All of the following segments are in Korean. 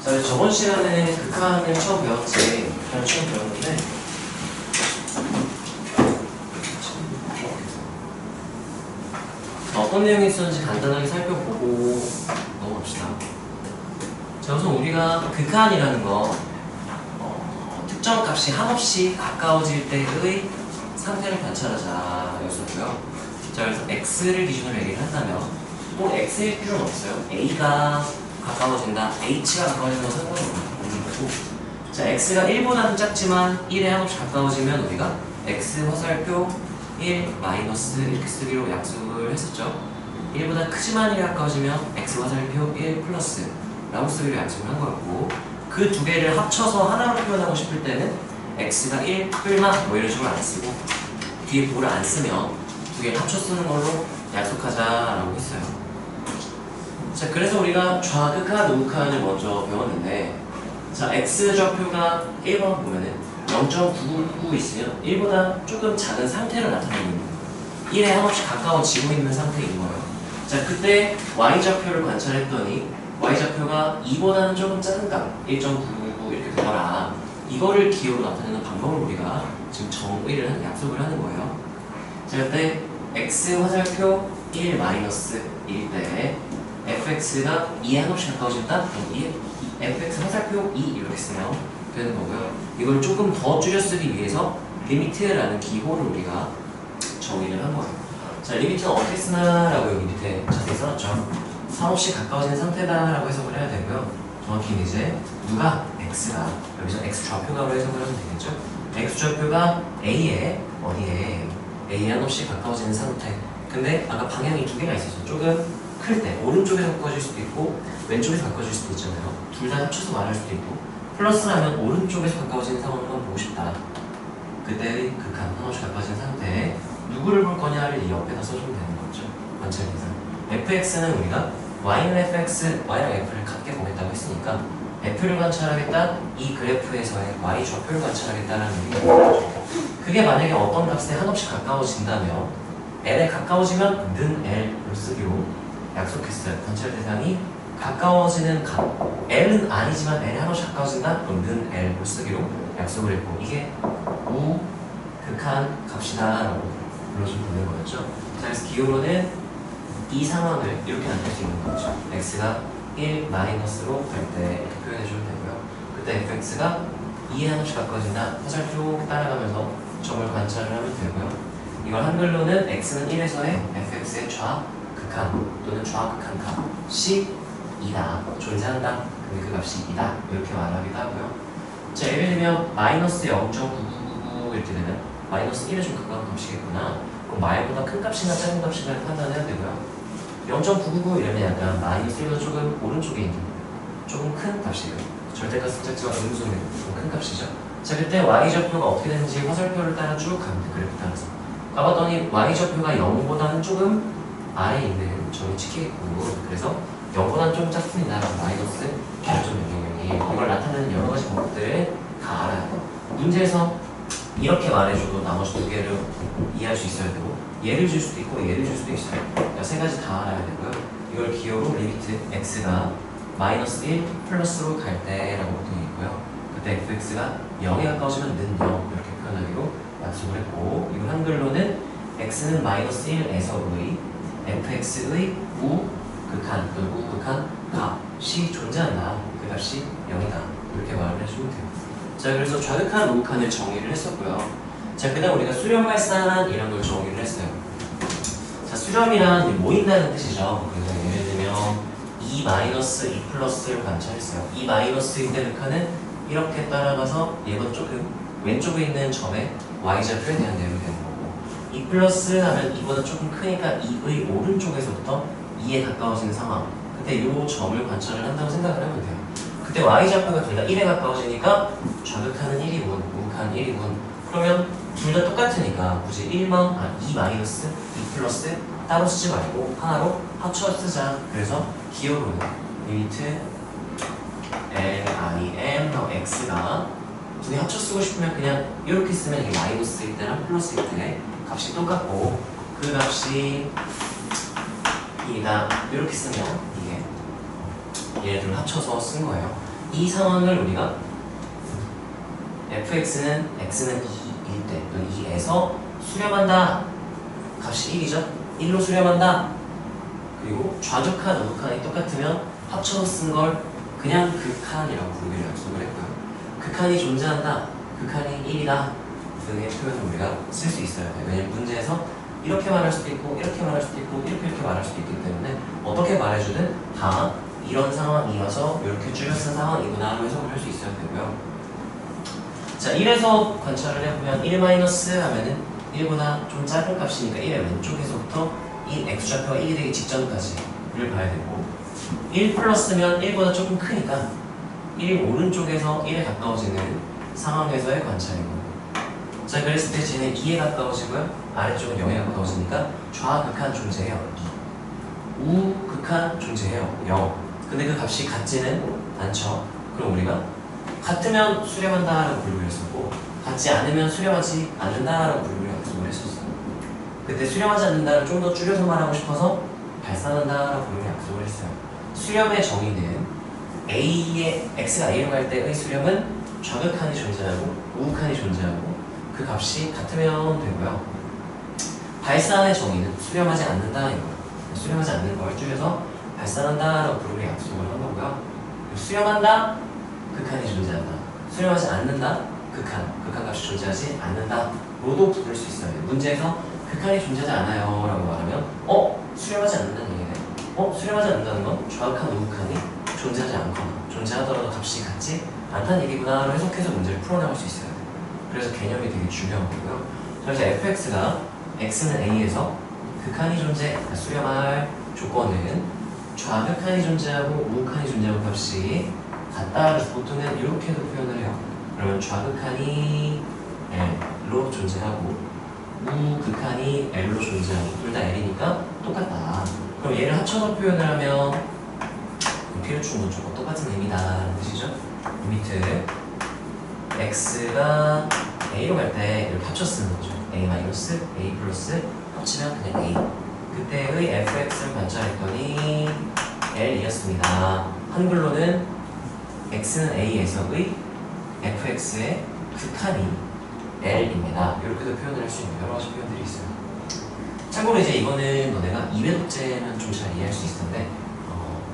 자, 저번 시간에 극한을 처음 배웠지. 극한을 처음 배웠는데 어떤 내용이 있었는지 간단하게 살펴보고 넘어갑시다. 자, 우선 우리가 극한이라는 거 특정 값이 한없이 가까워질 때의 상태를 관찰하자 였었고요. 자, 그래서 x를 기준으로 얘기를 한다면 꼭 x일 필요는 없어요. a가 가까워진다, h가 가까워진다는 건 상관없는 거고, 자, x가 1보다는 작지만 1에 한없이 가까워지면 우리가 x 화살표 1 마이너스 이렇게 쓰기로 약속을 했었죠. 1보다 크지만 1에 가까워지면 x 화살표 1 플러스 라고 쓰기로 약속을 한 거였고, 그 두 개를 합쳐서 하나로 표현하고 싶을 때는 x가 1 뿔마 뭐 이런 식으로 안 쓰고 뒤에 볼을 안 쓰면 두 개를 합쳐 쓰는 걸로 약속하자라고 했어요. 자, 그래서 우리가 좌극한, 우극한을 먼저 배웠는데, 자, x 좌표가 1번 보면은 0.999 있으면 1보다 조금 작은 상태를 나타내는 거예요. 1에 한없이 가까워지고 있는 상태인 거예요. 자, 그때 y 좌표를 관찰했더니 y 좌표가 2보다는 조금 작은 값 1.999 이렇게 되더라. 이거를 기호로 나타내는 방법을 우리가 지금 정의를 약속을 하는 거예요. 자, 그때 x 화살표 1 마이너스 1 때 fx가 2에 한없이 가까워진다? 그럼 fx 화살표 2 이렇게 쓰면 되는 거고요. 이걸 조금 더 줄여 쓰기 위해서 리미트라는 기호를 우리가 정의를 한 거예요. 자, 리미트는 어떻게 쓰나라고 여기 밑에 자세히 써놨죠. 한없이 가까워진 상태다라고 해석을 해야 되고요. 정확히 이제 누가 x가 여기서 x 좌표가로 해석을 하면 되겠죠. x 좌표가 a에 어디에 a에 한없이 가까워지는 상태. 근데 아까 방향이 두 개가 있어서 조금 클 때 오른쪽에서 가까워질 수도 있고 왼쪽에서 가까워질 수도 있잖아요. 둘 다 합쳐서 말할 수도 있고, 플러스라면 오른쪽에서 가까워지는 상황을 한번 보고 싶다. 그때의 극한 한없이 가까워진 상태에 누구를 볼 거냐를 이 옆에다 써주면 되는 거죠. 관찰 대상. fx는 우리가 y는 fx, y랑 f를 같게 보겠다고 했으니까 f를 관찰하겠다, 이 그래프에서의 y 좌표를 관찰하겠다라는 의미가 그게 만약에 어떤 값에 한없이 가까워진다면 l에 가까워지면 는 l로 쓰기로 약속했어요. 관찰 대상이 가까워지는 값, l은 아니지만 l에 한없이 가까워진다? 그럼 는 l로 쓰기로 약속을 했고, 이게 우극한 값이다 라고 불러주면 되는 거였죠. 자, 그래서 기호로는 이 상황을 이렇게 나눌 수 있는 거죠. x가 1 마이너스로 갈 때 이렇게 표현해주면 되고요. 그때 fx가 2에 한없이 가까워진다. 화살표 따라가면서 점을 관찰을 하면 되고요. 이걸 한글로는 x는 1에서의 fx의 좌극한 또는 좌극한 값이 2다. 존재한다. 근데 그 값이 2다. 이렇게 말하기도 하고요. 자, 예를 들면 마이너스 0.9999 이렇게 되면 마이너스 1에 좀 가까운 값이겠구나. 그럼 말보다 큰 값이나 작은 값이나 판단해야 되고요. 0.999 이러면 약간 마이너스 1보다 조금 오른쪽에 있는 조금 큰 값이에요. 절대값은 작지만 음수는 좀 큰 값이죠. 자, 그때 y좌표가 어떻게 되는지 화살표를 따라 쭉 가면 돼. 그래프 따라서 가봤더니 y좌표가 0보다는 조금 아래에 있는 점이 찍히겠고, 그래서 0보다는 좀 작습니다. 마이너스 0.001 이걸 나타내는 여러 가지 방법들을 다 알아야 돼요. 문제에서 이렇게 말해줘도 나머지 두 개를 이해할 수 있어야 되고, 예를 줄 수도 있고 예를 줄 수도 있어요. 그러니까 세 가지 다 알아야 되고요. 이걸 기호로 리미트 x가 마이너스 1 플러스로 갈 때라고 보통 있고요. 그때 fx가 0에 가까워지면 는 0 이렇게 표현하기로 약속을 했고, 이걸 한글로는 x는 마이너스 1에서의 fx의 우극한 또는 우극한 값이 존재한다. 그 값이 0이다. 이렇게 말을 해주면 돼요. 자, 그래서 좌극한, 우극한을 정의를 했었고요. 자, 그 다음 우리가 수렴 발산 이런 걸 정의를 했어요. 자, 수렴이란 모인다는 뜻이죠. 그래서 예를 들면 2 마이너스 2 플러스를 관찰했어요. 2 마이너스일 때 극한은 이렇게 따라가서 얘보다 조금 왼쪽에 있는 점에 y좌표에 대한 내용이 되는 거고, 2 플러스 하면 2보다 조금 크니까 2의 오른쪽에서부터 2에 가까워지는 상황. 그때 이 점을 관찰을 한다고 생각을 하면 돼요. 그때 y좌표가 둘 다 1에 가까워지니까 좌극한은 1이군, 우극한은 1이군. 그러면 둘 다 똑같으니까 굳이 2 마이너스 2 플러스 따로 쓰지 말고 하나로 합쳐 쓰자. 그래서 기호로는 리미트 lim x가 두 개 합쳐 쓰고 싶으면 그냥 이렇게 쓰면 이게 마이너스일 때랑 플러스일 때 값이 똑같고, 그 값이 2다 이렇게 쓰면 이게 얘네들을 합쳐서 쓴 거예요. 이 상황을 우리가 fx는 x는 2일 때 또는 2에서 수렴한다. 값이 1이죠. 1로 수렴한다. 그리고 좌극한, 우극한이 똑같으면 합쳐서 쓴 걸 그냥 극한이라고 부르기로 약속을 했고요. 극한이 존재한다. 극한이 1이다. 등의 표현을 우리가 쓸 수 있어야 돼요. 왜냐면 문제에서 이렇게 말할 수도 있고 이렇게 말할 수도 있고 이렇게 말할 수도 있기 때문에 어떻게 말해주든 다 이런 상황이어서 이렇게 줄여 쓴 상황이구나 해석을 할 수 있어야 되고요. 자, 1에서 관찰을 해보면 1 마이너스 하면은 1보다 좀 작은 값이니까 1의 왼쪽에서부터 이 x좌표가 1이 되기 직전까지를 봐야 되고 1 플러스면 1보다 조금 크니까 1 오른쪽에서 1에 가까워지는 상황에서의 관찰이고 자, 그랬을 때 쟤는 2에 가까워지고요. 아래쪽은 0에 가까워지니까 좌극한 존재해요. 2. 우극한 존재해요. 0. 근데 그 값이 같지는 않죠. 그럼 우리가 같으면 수렴한다라고 부르기로 했었고 같지 않으면 수렴하지 않는다라고 부르기로 약속을 했었어요. 그때 수렴하지 않는다를 좀 더 줄여서 말하고 싶어서 발산한다라고 부르기로 약속을 했어요. 수렴의 정의는 A의 X가 A로 갈 때의 수렴은 좌극한이 존재하고 우극한이 존재하고 그 값이 같으면 되고요. 발산의 정의는 수렴하지 않는다 이거예요. 수렴하지 않는 걸 줄여서 발산한다라고 부르기로 약속을 한 거고요. 수렴한다, 극한이 존재한다. 수렴하지 않는다, 극한 값이 존재하지 않는다 로도 부를 수 있어요. 문제에서 극한이 존재하지 않아요 라고 말하면 수렴하지 않는다는 얘기네. 수렴하지 않는다는 건 좌극한, 우극한이 존재하지 않거나 존재하더라도 값이 같지 않다는 얘기구나 로 해석해서 문제를 풀어나갈 수 있어요. 그래서 개념이 되게 중요한 거고요. 그래서 fx가 x는 a에서 극한이 수렴할 조건은 좌극한이 존재하고 우극한이 존재하는 값이 같다. 그래서 보통은 이렇게도 표현을 해요. 그러면 좌극한이 L로 존재하고 우극한이 L로 존재하고 둘 다 L이니까 똑같다. 그럼 얘를 합쳐서 표현을 하면 필요충분 조건 똑같은 의미다라는 뜻이죠. 밑에 x가 a로 갈 때 이렇게 합쳐 쓰는 거죠. a 마이너스 a 플러스 합치면 그냥 a. 그때의 fx를 관찰했더니 l이었습니다. 한글로는 x는 a에서의 fx의 극한이 l입니다. 이렇게도 표현을 할 수 있는 여러 가지 표현들이 있어요. 참고로 이제 이거는 너네가 2배속제면 좀 잘 이해할 수 있을 텐데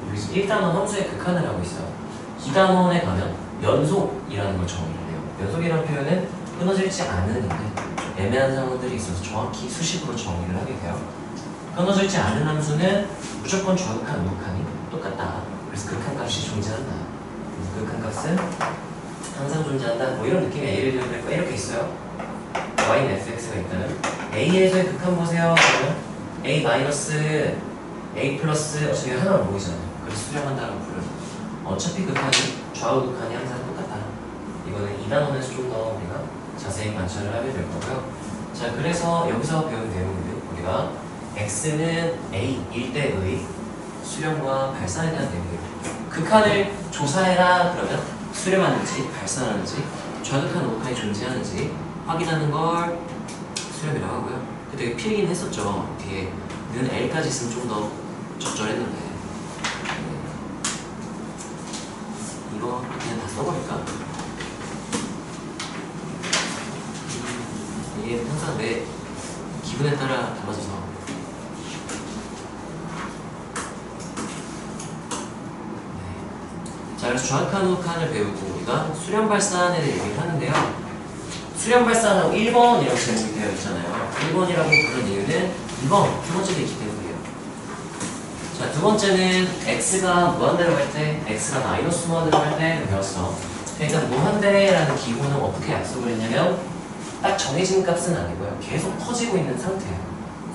여기서 1단원 함수의 극한을 하고 있어요. 2단원에 가면 연속이라는 걸 정의를 해요. 연속이라는 표현은 끊어질지 않은인데 애매한 상황들이 있어서 정확히 수식으로 정의를 하게 돼요. 끊어질지 않은 함수는 무조건 좌극한, 우극한이 똑같다. 그래서 극한 값이 존재한다. 극한 값은 항상 존재한다. 뭐 이런 느낌의 예를 들면 이렇게 있어요. y는 fx가 있다면 a에서의 극한 보세요. 그러면 a 마이너스 a 플러스 어차피 하나로 모이잖아요. 그래서 수렴한다라고 불러요. 어차피 극한이 좌우 극한이 항상 똑같다. 이거는 2단원에서 좀 더 우리가 자세히 관찰을 하게 될 거고요. 자, 그래서 여기서 배운 내용은 우리가 x는 a일 때의 수렴과 발산에 대한 내용이에요. 극한을 조사해라 그러면 수렴하는지 발산하는지 좌극한, 우극한이 존재하는지 확인하는 걸 수렴이라고 하고요. 되게 필긴 했었죠. 뒤에 는 L까지 있으면 좀 더 적절했는데 이거 그냥 다 써버릴까? 이게 항상 내 기분에 따라 달라져서 자, 그래서 좌극한, 우극한을 배우고 우리가 수렴 발산에 대해 얘기를 하는데요. 수렴 발산하고 1번이라고 제목이 되어 있잖아요. 1번이라고 부른 이유는 2번, 두 번째도 있기 때문이에요. 자, 두 번째는 x가 무한대로 갈 때, x가 마이너스 무한대로 갈 때 배웠어. 그러니까 무한대라는 기호는 어떻게 약속을 했냐면 딱 정해진 값은 아니고요. 계속 커지고 있는 상태예요.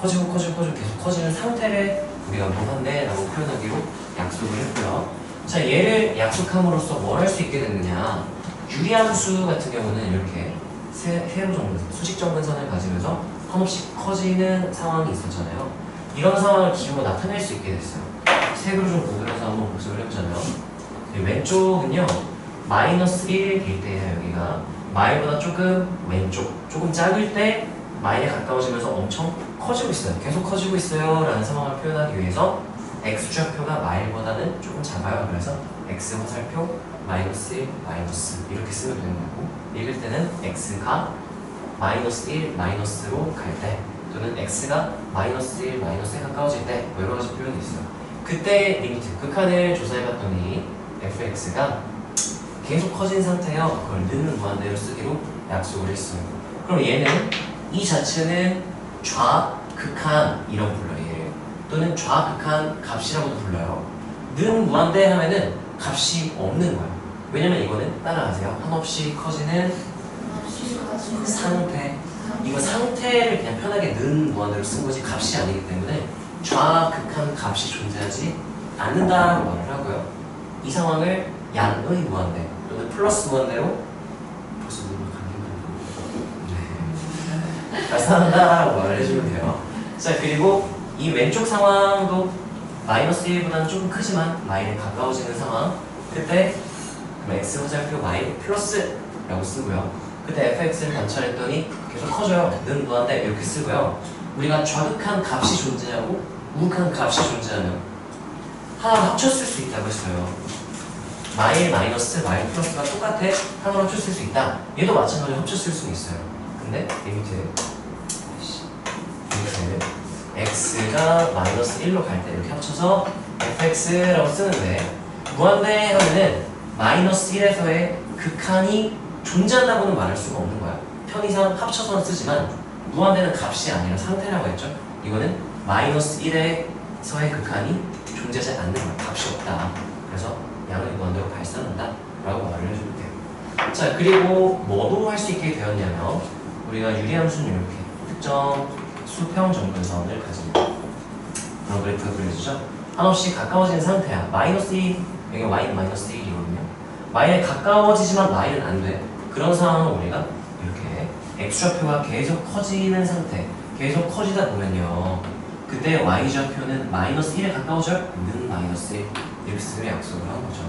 커지고 계속 커지는 상태를 우리가 무한대라고 표현하기로 약속을 했고요. 자, 얘를 약속함으로써 뭘 할 수 있게 됐느냐. 유리함수 같은 경우는 이렇게 세로 정근선, 수직 정근선을 가지면서 한없이 커지는 상황이 있었잖아요. 이런 상황을 기호로 나타낼 수 있게 됐어요. 색으로 좀 구분해서 한번 복습을 해보자면 왼쪽은요 마이너스 1일 때예요. 여기가 마일보다 조금 왼쪽, 조금 작을 때 마일에 가까워지면서 엄청 커지고 있어요. 계속 커지고 있어요 라는 상황을 표현하기 위해서 x좌표가 마일보다는 조금 작아요. 그래서 x 화살표 마이너스 1, 마이너스 이렇게 쓰면 되는 거고 읽을 때는 x가 마이너스 1, 마이너스로 갈 때 또는 x가 마이너스 1, 마이너스에 가까워질 때 뭐 여러 가지 표현이 있어요. 그때 리미트, 극한을 조사해봤더니 fx가 계속 커진 상태여 그걸 는 무한대로 쓰기로 약속을 했어요. 그럼 얘는 이 자체는 좌극한이라고 불러요. 얘를. 또는 좌극한 값이라고도 불러요. 는 무한대 하면은 값이 없는 거예요. 왜냐면 이거는 따라가세요. 한없이 커지는 상태. 이거 상태를 그냥 편하게 는 무한대로 쓴 거지 값이 아니기 때문에 좌극한 값이 존재하지 않는다라고 말을 하고요. 이 상황을 양의 무한대 또는 플러스 무한대로 벌써 눈을 감기만 나타난다라고 말을 해주면 돼요. 자, 그리고 이 왼쪽 상황도 마이너스 1보다는 조금 크지만 마이너에 가까워지는 상황 그때 그럼 x 화살표 y 플러스라고 쓰고요. 그때 fx를 관찰했더니 계속 커져요. 는 무한대 이렇게 쓰고요. 우리가 좌극한 값이 존재하고 우극한 값이 존재하면 하나로 합쳤을 수 있다고 했어요. 마일 마이너스 마일 플러스가 똑같아 하나로 합쳤을 수 있다. 얘도 마찬가지로 합쳤을 수 있어요. 근데 리미트 x가 마이너스 1로 갈 때 이렇게 합쳐서 fx라고 쓰는데 무한대 하면은 마이너스 1에서의 극한이 존재한다고는 말할 수가 없는 거야. 편의상 합쳐서는 쓰지만 무한대는 값이 아니라 상태라고 했죠. 이거는 마이너스 1에서의 극한이 존재하지 않는 거야. 값이 없다. 그래서 양을 무한대로 발산한다 라고 말을 해주면 돼요. 자, 그리고 뭐도 할 수 있게 되었냐면 우리가 유리함수는 이렇게 특정 수평 점근선을 가진 그런 그래프가 그려지죠. 한없이 가까워진 상태야. 마이너스 1, 여기 y는 마이너스 1이거든요. y에 가까워지지만 y는 안 돼. 그런 상황은 우리가 이렇게 x좌표가 계속 커지는 상태, 계속 커지다 보면요. 그때 y좌표는 마이너스 1에 가까워져요? 는 마이너스 1 이렇게 쓰기로 약속을 한 거죠.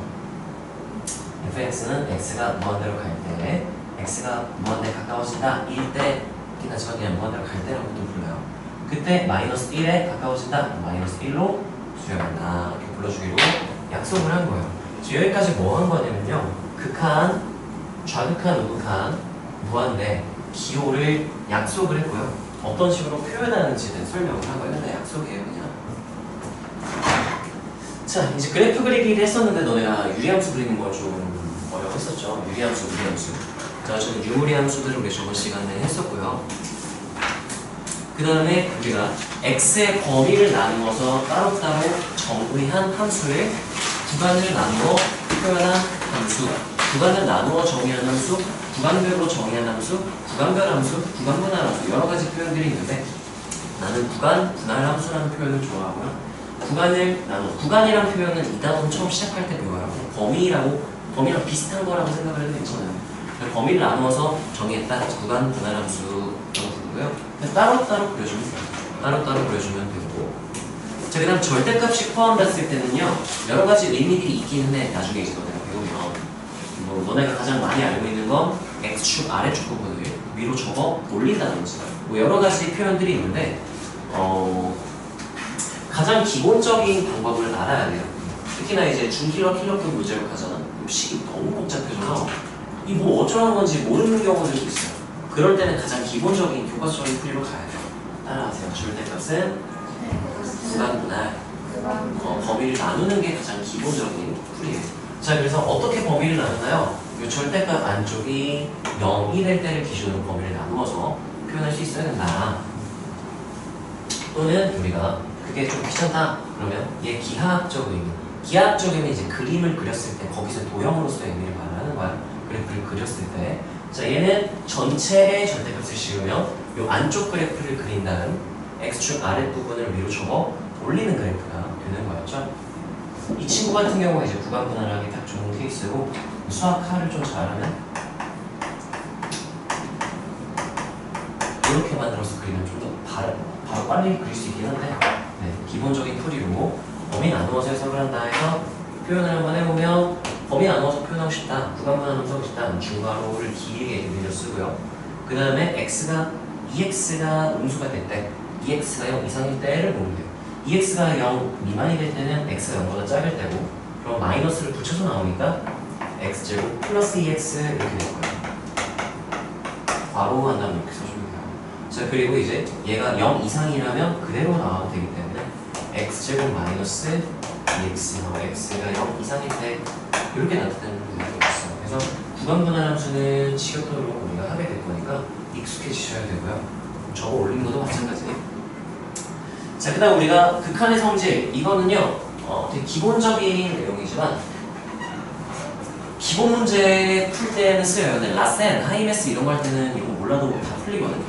fx는 x가 무한대로 갈 때, x가 무한대에 가까워진다 일 때, 하지만 그냥 무한대로 갈 때라고도 불러요. 그때 마이너스 1에 가까워진다 마이너스 1로 수렴한다 이렇게 불러주기로 약속을 한 거예요. 지금 여기까지 뭐 한 거냐면요. 극한, 좌극한, 우극한, 무한대, 기호를 약속을 했고요. 어떤 식으로 표현하는지는 설명을 한 거예요. 근데 약속이에요 그냥. 자, 이제 그래프 그리기를 했었는데 너네가 유리함수 그리는 걸 좀 어려웠었죠. 유리함수, 무리함수. 자, 저는 유무리함수들을 우리 저번 시간에 했었고요. 그 다음에 우리가 x의 범위를 나누어서 따로따로 정의한 함수를 구간을 나누어 표현한 함수, 구간을 나누어 정의한 함수, 구간별로 정의한 함수, 구간별 함수, 구간 분할 함수 여러 가지 표현들이 있는데 나는 구간 분할 함수라는 표현을 좋아하고요. 구간을 나누어 구간이라는 표현은 이 단어는 처음 시작할 때 배워요. 범위랑 비슷한 거라고 생각을 해도 괜찮아요. 범위를 나누어서 정의했다. 구간 분할 함수라고 부르고요. 따로따로 그려주면 돼요. 따로따로 그려주면 되고. 자, 그 다음 절대값이 포함됐을 때는요. 여러 가지 리밋이 있긴 한데 나중에 이제 너네가 배우면 뭐 너네가 가장 많이 알고 있는 건 x축 아래쪽 부분을 위로 접어 올린다든지 뭐 여러 가지 표현들이 있는데 가장 기본적인 방법을 알아야 돼요. 특히나 이제 준킬러킬러급 문제로 가잖아. 식이 너무 복잡해져서 이 뭐 어쩌라는 건지 모르는 경우들도 있어요. 그럴 때는 가장 기본적인 교과서적인 풀이로 가야 돼요. 따라하세요. 절대값은 구간 분할 범위를 나누는 게 가장 기본적인 풀이에요. 자, 그래서 어떻게 범위를 나누나요? 이 절대값 안쪽이 0이 될 때를 기준으로 범위를 나누어서 표현할 수 있어야 된다. 또는 우리가 그게 좀 귀찮다 그러면 얘 기하학적 의미, 기하학적 의미 이제 그림을 그렸을 때 거기서 도형으로서의 의미를 말하는 거야. 그래프를 그렸을 때, 자, 얘는 전체의 절대값을 씌우면 이 안쪽 그래프를 그린 다음 x축 아랫부분을 위로 접어 올리는 그래프가 되는 거였죠. 이 친구 같은 경우가 이제 구간 분할하기 딱 좋은 케이스고 수학하를 좀 잘하면 이렇게 만들어서 그리면 좀 더 바로 빨리 그릴 수 있긴 한데 네, 기본적인 풀이로 범위 나누어서 해석을 한다 해서 표현을 한번 해보면 범위 나누어서 표현하고 싶다, 구간 분할하면서 하고 싶다, 중괄호를 길게 의미로 쓰고요. 그 다음에 EX가 음수가 될 때, EX가 0 이상일 때를 보면 돼요. EX가 0 미만이 될 때는 X가 0보다 작을 때고, 그럼 마이너스를 붙여서 나오니까 x제곱 플러스 2x 이렇게 될 거예요. 괄호 한다면 이렇게 써주면 돼요. 자, 그리고 이제 얘가 0 이상이라면 그대로 나와도 되기 때문에 x제곱 마이너스 2x, x가 0 이상일 때 이렇게 나타내는 경우가 있어요. 그래서 구간분할 함수는 직역도로 우리가 하게 될 거니까 익숙해지셔야 되고요. 저거 올린 것도 마찬가지예요. 자, 그 다음 우리가 극한의 성질, 이거는요 되게 기본적인 내용이지만 기본 문제 풀 때는 쓰여요. 근데 라센, 하이메스 이런 거 할 때는 이거 몰라도 다 풀리거든.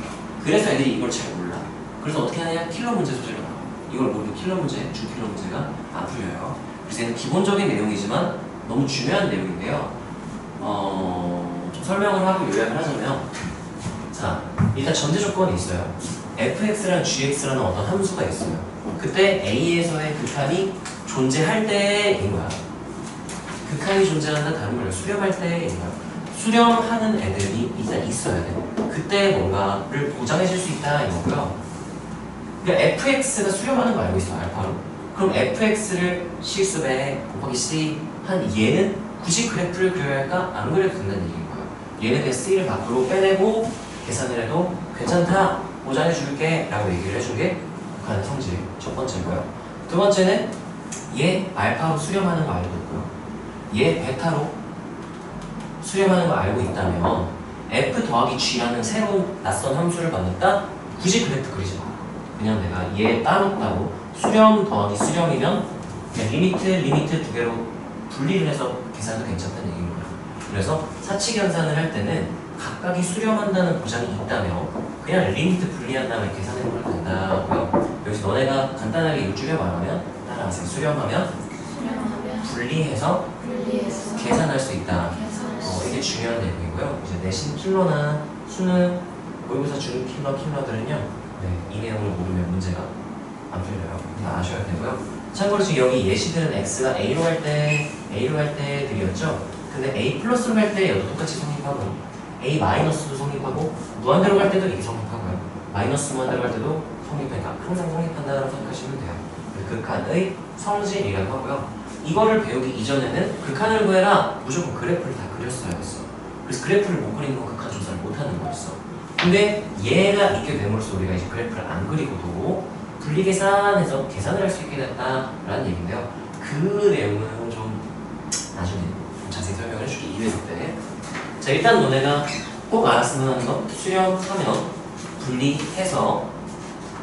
그래서 애들이 이걸 잘 몰라. 그래서 어떻게 하냐? 킬러 문제 소재가 나와. 이걸 모르면 킬러 문제, 주킬러 문제가 안 풀려요. 그래서 얘는 기본적인 내용이지만 너무 중요한 내용인데요. 좀 설명을 하고 요약을 하자면, 자, 일단 전제 조건이 있어요. fx랑 gx라는 어떤 함수가 있어요. 그때 a에서의 극한이 존재할 때인 거야. 극한이 존재한다 다른 말로 수렴할 때인 거야. 수렴하는 애들이 일단 있어야 돼. 그때 뭔가를 보장해줄 수 있다 이거고요. 그러니까 fx가 수렴하는 거 알고 있어, 알파로. 그럼 fx를 실습에 곱하기 c 한 얘는 굳이 그래프를 그려야 할까? 안 그려도 된다는 얘기인 거예요. 얘는 그냥 c를 밖으로 빼내고 계산을 해도 괜찮다, 보장해줄게 라고 얘기를 해준 게 극한의 성질 첫 번째고요. 두 번째는 얘 알파로 수렴하는 거 알고 있고요. 얘 베타로 수렴하는 거 알고 있다면 f 더하기 g라는 새로운 낯선 함수를 만났다? 굳이 그래프 그리지 마. 그냥 내가 얘 따로 수렴 더하기 수렴이면 그냥 리미트 두 개로 분리를 해서 계산도 괜찮다는 얘기인 거예요. 그래서 사칙 연산을 할 때는 각각이 수렴한다는 보장이 있다면 그냥 리미트 분리한 다음에 계산해보면 된다고요. 여기서 너네가 간단하게 일주일에 말하면 따라하세요. 수렴하면 분리해서 계산할 수 있다. 이게 중요한 내용이고요. 이제 내신 킬러나 수능 모의고사 중 킬러들은요, 네, 이 내용을 모르면 문제가 안 풀려요. 다 아셔야 되고요. 참고로 지금 여기 예시들은 x가 a로 할 때들이었죠. 근데 a 플러스로 갈 때 얘도 똑같이 성립하고 a 마이너스도 성립하고 무한대로 갈 때도 이게 성립하고요. 마이너스 무한대로 갈 때도 성립하니까 항상 성립한다라고 생각하시면 돼요. 극한의 성질이라고 하고요. 이거를 배우기 이전에는 극한을 구해라 무조건 그래프를 다 그렸어야 했어. 그래서 그래프를 못 그리는 건 극한 조사를 못하는 거였어. 근데 얘가 있게 됨으로써 우리가 이제 그래프를 안 그리고도 분리계산해서 계산을 할 수 있게 됐다라는 얘기인데요. 그 내용은 좀 나중에 좀 자세히 설명을 해줄게. 2회서 때. 자, 일단 너네가 꼭 알았으면 하는 건 수렴하면 분리해서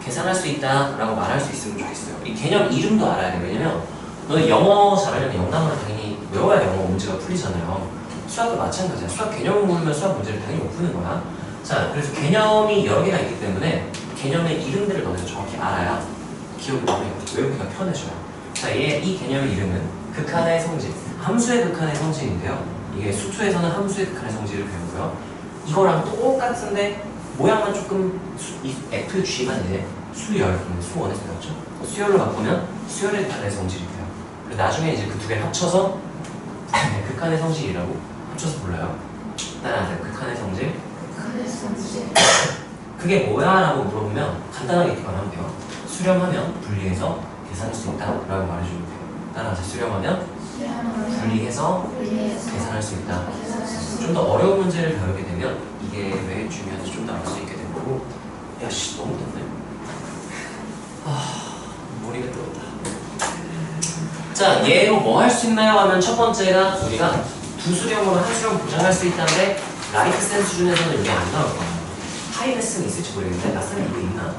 계산할 수 있다라고 말할 수 있으면 좋겠어요. 이 개념 이름도 알아야 돼요. 왜냐면 너는 영어 잘하려면 영단어를 당연히 외워야 영어 문제가 풀리잖아요. 수학도 마찬가지야. 수학 개념을 모르면 수학 문제를 당연히 못 푸는 거야. 자, 그래서 개념이 여러 개가 있기 때문에 개념의 이름들을 너네가 정확히 알아야 기억이 오래 외우기가 편해져요. 자, 이 개념의 이름은 극한의 성질, 함수의 극한의 성질인데요. 이게 수투에서는 함수의 극한의 성질을 배우고요. 이거랑 똑같은데 모양만 조금 FG만 이제 수열, 수원에서 배웠죠. 수열로 바꾸면 수열의 극한의 성질이 돼요. 그리고 나중에 이제 그 두 개를 합쳐서 극한의 성질이라고 합쳐서 불러요. 따라하세요. 극한의 성질. 그게 뭐야? 라고 물어보면 간단하게 이렇게 말하면 돼요. 수렴하면 분리해서 계산할 수 있다 라고 말해주면 돼요. 따라서 수렴하면 분리해서 계산할 수 있다. 좀 더 어려운 문제를 배우게 되면 이게 왜 중요한지 좀 더 알 수 있게 되는 거고. 야씨, 너무 덥네. 머리가 뜨겁다. 자, 얘로 뭐 할 수 있나요? 하면 첫 번째가 우리가 두 수렴으로 한 수렴 보장할 수 있다는데 라이트 센 수준에서는 이게 안 나올 거예요. 하이레슨이 있을지 모르겠는데 라센이 이거 있나?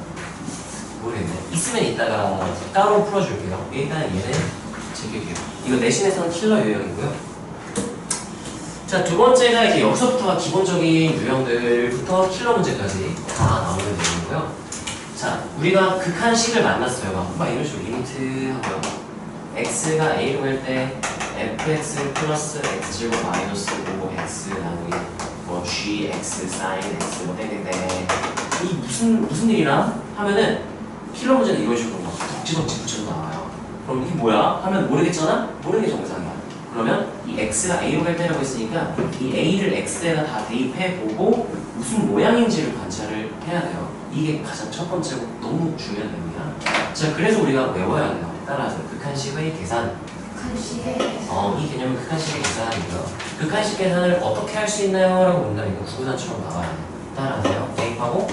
모르겠네. 있으면 이따가 따로 풀어줄게요. 일단 얘는 제껴게요. 이거 내신에서는 킬러 유형이고요. 자, 두 번째가 이제 여기서부터가 기본적인 유형들부터 킬러 문제까지 다 나오는 내용이고요. 자, 우리가 극한식을 만났어요. 막 이런 식으로 리미트 하고요. x가 a로 갈 때 fx 플러스 x제곱 마이너스 5x 나누기 뭐 gx sin x 뭐 땡땡땡. 이 무슨 일이나 하면은 킬러 문제는 이런 식으로 막 덕지덕지 붙여서 나와요. 그럼 이게 뭐야? 하면 모르겠잖아? 모르는 게 정상이야. 그러면 이 x가 a로 갈 때라고 했으니까 이 a를 x에다 다 대입해보고 무슨 모양인지를 관찰을 해야 돼요. 이게 가장 첫 번째고 너무 중요한 내용이야. 자, 그래서 우리가 외워야 돼요. 따라서 극한식의 계산. 이 개념은 극한식의 계산이고요. 극한식 계산을 어떻게 할 수 있나요? 라고 본다면 이거 구구단처럼 나와야 돼요. 따라하세요. 대입하고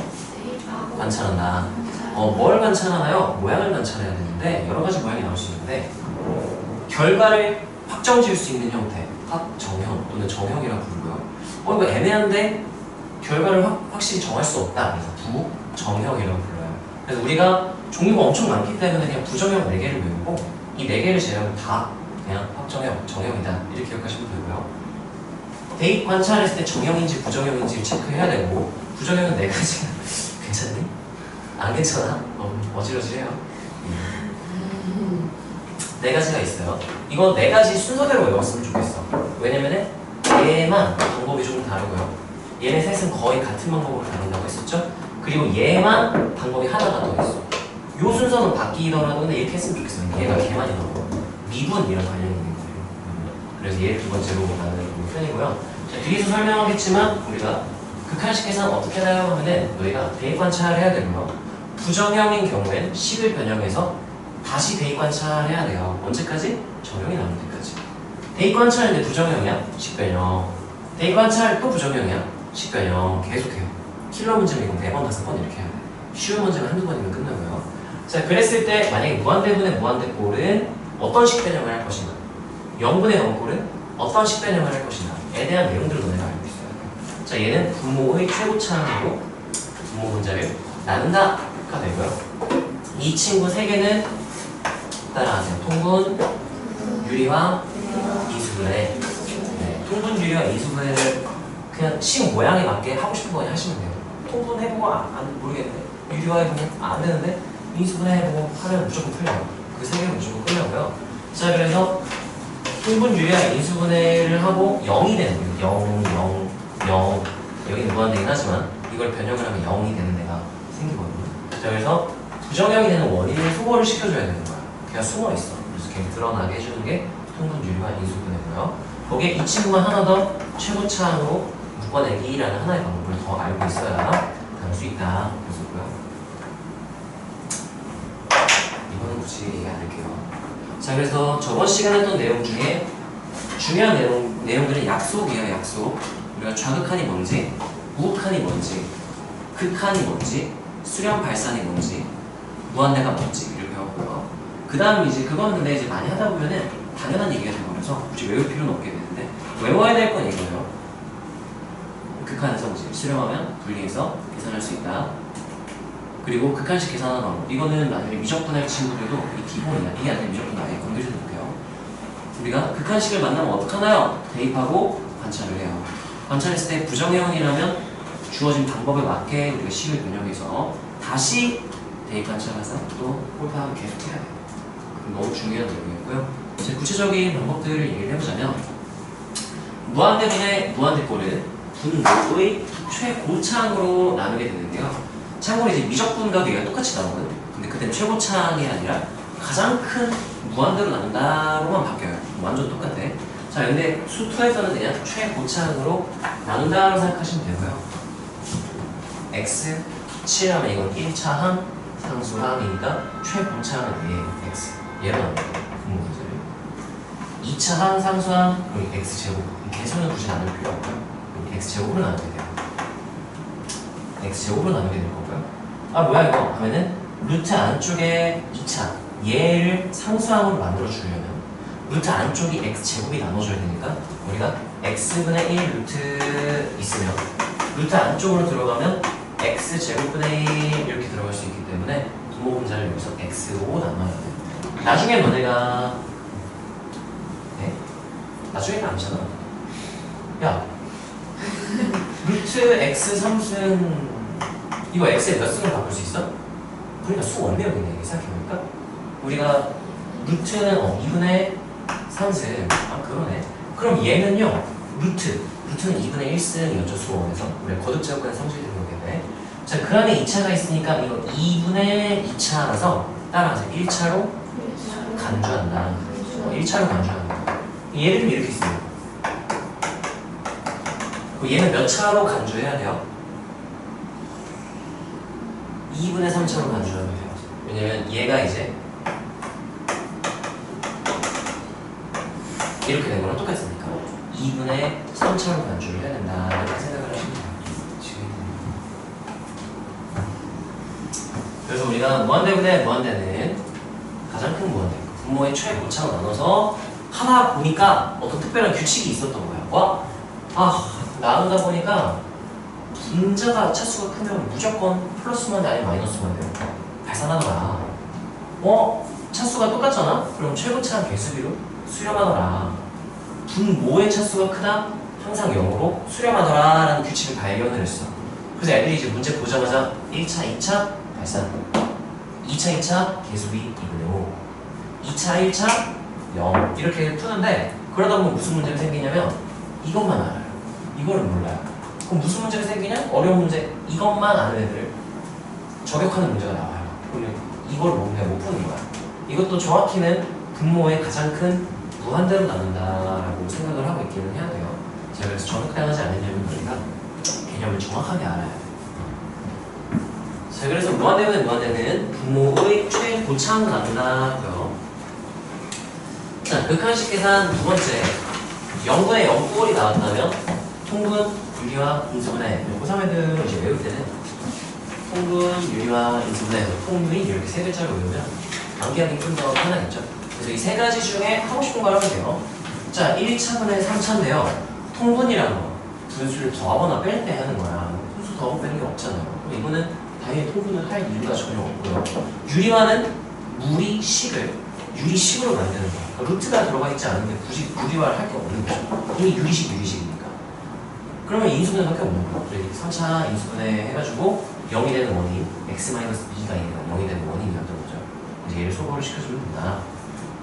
관찰한다. 뭘 관찰하나요? 모양을 관찰해야 되는데 여러 가지 모양이 나올 수 있는데 결과를 확정 지을 수 있는 형태, 확정형 또는 정형이라고 부르고요. 이거 애매한데 결과를 확실히 정할 수 없다. 그래서 부정형이라고 불러요. 그래서 우리가 종류가 엄청 많기 때문에 그냥 부정형 4개를 외우고 이 4개를 제외하고 다 그냥 확정형, 정형이다. 이렇게 기억하시면 되고요. 대입 관찰했을 때 정형인지 부정형인지 체크해야 되고 부정형은 4가지가 괜찮니? 안 괜찮아? 어지러지해요. 4가지가 있어요. 이거 4가지 순서대로 외웠으면 좋겠어. 왜냐면은 얘만 방법이 조금 다르고요. 얘네 셋은 거의 같은 방법으로 다룬다고 했었죠? 그리고 얘만 방법이 하나가 더 있어. 요 순서는 바뀌더라도 근데 이렇게 했으면 좋겠어요. 얘가 개 많이 나오고 미분이랑 관련이 있는 거예요. 그래서 얘를 2번째로 나누는 편이고요. 자, 뒤에서 설명하겠지만 우리가 극한식 계산 어떻게 해나요? 하면은 너희가 대입 관찰을 해야 되고요. 부정형인 경우엔 식을 변형해서 다시 대입 관찰해야 돼요. 언제까지? 정형이 나올 때까지. 대입 관찰인데 부정형이야? 식 변형. 대입 관찰 또 부정형이야? 식 변형. 계속해요. 킬러 문제는 이거 4번, 5번 이렇게 해야 돼. 쉬운 문제는 한두 번이면 끝나고요. 자, 그랬을 때 만약에 무한대분의 무한대꼴은 어떤 식 변형을 할 것인가? 0분의 0꼴은 어떤 식 변형을 할 것인가? 에 대한 내용들을 너네가 알고 있어요. 자, 얘는 분모의 최고차항으로 분모 분자를 나눈다가 되고요. 이 친구 3개는 따라하세요. 통분, 유리화, 이수분해. 네, 통분, 유리화, 이수분해를 그냥 식 모양에 맞게 하고 싶은 거 그냥 하시면 돼요. 통분 해보고 안 모르겠는데 유리화 해보면 안 되는데 인수분해 해보고 하면 무조건 풀려요. 그 3개는 무조건 풀려고요. 자, 그래서 통분, 유리화, 인수분해를 하고 0이 되는 거예요. 0, 0, 0. 여기는 무한대긴 하지만 이걸 변형을 하면 0이 되는 데가 생기거든요. 자, 그래서 부정형이 되는 원인을 소거를 시켜줘야 되는 거야. 걔가 숨어있어. 그래서 걔 드러나게 해주는 게 통분, 유리화, 인수분해고요. 거기에 이 친구만 하나 더 최고차항으로 묶어내기라는 하나의 방법을 더 알고 있어야 다룰 수 있다. 그랬었고요. 이거는 굳이 얘기 안 할게요. 자, 그래서 저번 시간에 했던 내용 중에 중요한 내용들은 약속이에요. 약속. 우리가 좌극한이 뭔지, 우극한이 뭔지, 극한이 뭔지, 수렴 발산이 뭔지, 무한대가 뭔지 이렇게 배웠고요. 그 다음 이제 그거는 근데 이제 많이 하다 보면은 당연한 얘기가 되어버려서 굳이 외울 필요는 없게 되는데 외워야 될 건 이거예요. 극한의 성질, 수렴하면 분리해서 계산할 수 있다. 그리고 극한식 계산하는 방법. 이거는 나중에 미적분할 친구들도 이 기본이야. 이게 아니라 미적분 아예 건드리지 못해요. 우리가 극한식을 만나면 어떡하나요? 대입하고 관찰을 해요. 관찰했을 때 부정형이라면 주어진 방법에 맞게 우리가 식을 변형해서 다시 대입 관찰해서 또 홀파하면 계속 해야 돼요. 너무 중요한 내용이었고요. 제 구체적인 방법들을 얘기를 해보자면 무한대분의 무한대꼴은 분모의 최고차항으로 나누게 되는데요. 참고로 이제 미적분과 얘가 똑같이 나오거든. 근데 그때는 최고차항이 아니라 가장 큰 무한대로 나눈다로만 바뀌어요. 완전 똑같아. 자, 근데 수2에서는 그냥 최고차항으로 나눈다고 생각하시면 되고요. x 7하면 이건 1차항 상수항이니까 최고차항은 얘예요. x. 얘로 나눠요. 분모 문제를. 2차항 상수항 그럼 x제곱. 개수는 굳이 나눌 필요 없고요. x제곱으로 나누게 돼요. x제곱으로 나누게 되는 거고요. 아, 뭐야 이거 하면은 루트 안쪽에 2차 얘를 상수항으로 만들어 주려면 루트 안쪽이 x제곱이 나눠져야 되니까 우리가 x분의 1 루트 있으면 루트 안쪽으로 들어가면 x제곱분의 1 이렇게 들어갈 수 있기 때문에 분모 분자를 여기서 x로 나눠야 돼요. 나중에 너네가 나중에는 아니잖아. 야, 루트 x 3승 이거 x의 몇 승을 바꿀 수 있어? 그러니까 수 원배역이네. 생각해보니까 우리가 루트는 2분의 3승. 아, 그러네. 그럼 얘는요 루트는 2분의 1승이었죠. 수원에서 우리가 거듭제곱근의 성질이 되는 거겠네. 자, 그 안에 2차가 있으니까 이거 2분의 2차라서 따라서 1차로 간주한다. 1차로 간주한다. 예를 들면 이렇게 있어요. 얘는 몇 차로 간주해야 돼요? 2분의 3차로 간주하면 돼요. 왜냐면 얘가 이제 이렇게 된 거랑 똑같으니까 2분의 3차로 간주를 해야 된다 이렇게 생각을 하시면 돼요. 그래서 우리가 무한대분의 무한대는 가장 큰 무한대 분모의 최고차로 나눠서 하다 보니까 어떤 특별한 규칙이 있었던 거야. 나누다 보니까 분자가 차수가 크면 무조건 플러스만 돼 아니면 마이너스만 돼요. 발산하더라. 차수가 똑같잖아? 그럼 최고차 개수비로 수렴하더라. 분모의 차수가 크다? 항상 0으로 수렴하더라 라는 규칙을 발견을 했어. 그래서 애들이 이제 문제 보자마자 1차, 2차 발산 2차, 2차 개수비 2분의 5 2차, 1차 0 이렇게 푸는데 그러다 보면 무슨 문제가 생기냐면 이것만 알아요. 이거를 몰라요. 그럼 무슨 문제가 생기냐? 어려운 문제 이것만 아는 애들 저격하는 문제가 나와요. 그러면 이걸 못 푸는 거야. 이것도 정확히는 분모의 가장 큰 무한대로 나눈다라고 생각을 하고 있기는 해야 돼요. 자, 그래서 저격당하지 않으려면 우리가 개념을 정확하게 알아야 돼요. 자, 그래서 무한대분의 무한대는 분모의 최고차로 나눈다고요. 자, 극한식 계산 두 번째 0분의 0꼴이 나왔다면 통분, 유리와 인수분해 고3애들은 이제 외울 때는 통분, 유리와 인수분해에서 통분이 이렇게 세 글자로 외우면 암기하기 좀 더 편하겠죠. 그래서 이 세 가지 중에 하고 싶은 걸 하면 돼요. 자, 1차분의 3차인데요. 통분이라는 거 분수를 더하거나 뺄 때 하는 거야. 분수 더하고 빼는 게 없잖아요. 이거는 당연히 통분을 할 이유가 전혀 없고요. 유리화는 유리식으로 만드는 거야. 그러니까 루트가 들어가 있지 않은데 굳이 유리화를 할 게 없는 거죠. 이미 유리식이니까. 그러면 인수분해밖에 없는 거야. 그래서 3차 인수분해 해가지고 0이 되는 원인, x-2가 아니라 0이 되는 원인이었던 거죠. 이제 얘를 소거를 시켜주면 된다.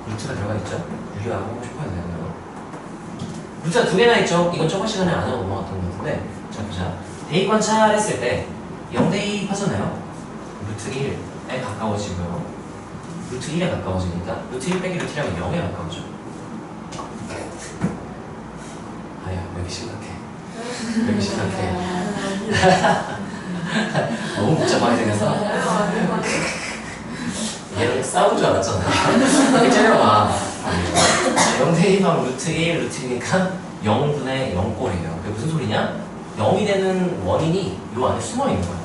루트가 들어가 있죠? 유리화하고 하고 싶어야 되고요. 루트가 두 개나 있죠? 이건 저번 시간에 안 하고 넘어갔던 것 같은데. 자, 보자. 대입관찰 했을 때 0대입 하잖아요. 루트 1에 가까워지고요. 루트 1에 가까워지니까 루트 1 빼기 루트 1하면 0에 가까워져. 아야, 여기 심각해. 여기 심각해. 너무 복잡하게 생겼어. 얘랑 싸운 줄 알았잖아. 이렇게 째려봐. 0대입하면 루트 1, 루트 1이니까 0분의 0꼴이에요. 그게 무슨 소리냐? 0이 되는 원인이 요 안에 숨어있는 거야.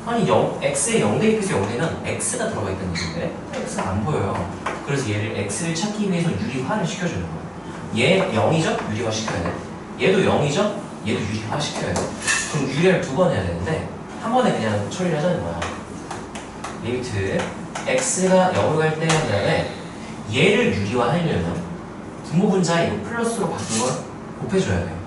아니 x에 0대입해서 0대는 x가 들어가 있다는 얘기인데 x가 안 보여요. 그래서 얘를 x를 찾기 위해서 유리화를 시켜주는 거예요. 얘 0이죠? 유리화 시켜야 돼. 얘도 0이죠? 얘도 유리화 시켜야 돼. 그럼 유리화를 두 번 해야 되는데 한 번에 그냥 처리를 하자는 거야. 리미트 x가 0을 갈 때 한 다음에 얘를 유리화하려면 분모 분자 이거 플러스로 바꾼 걸 곱해줘야 돼요.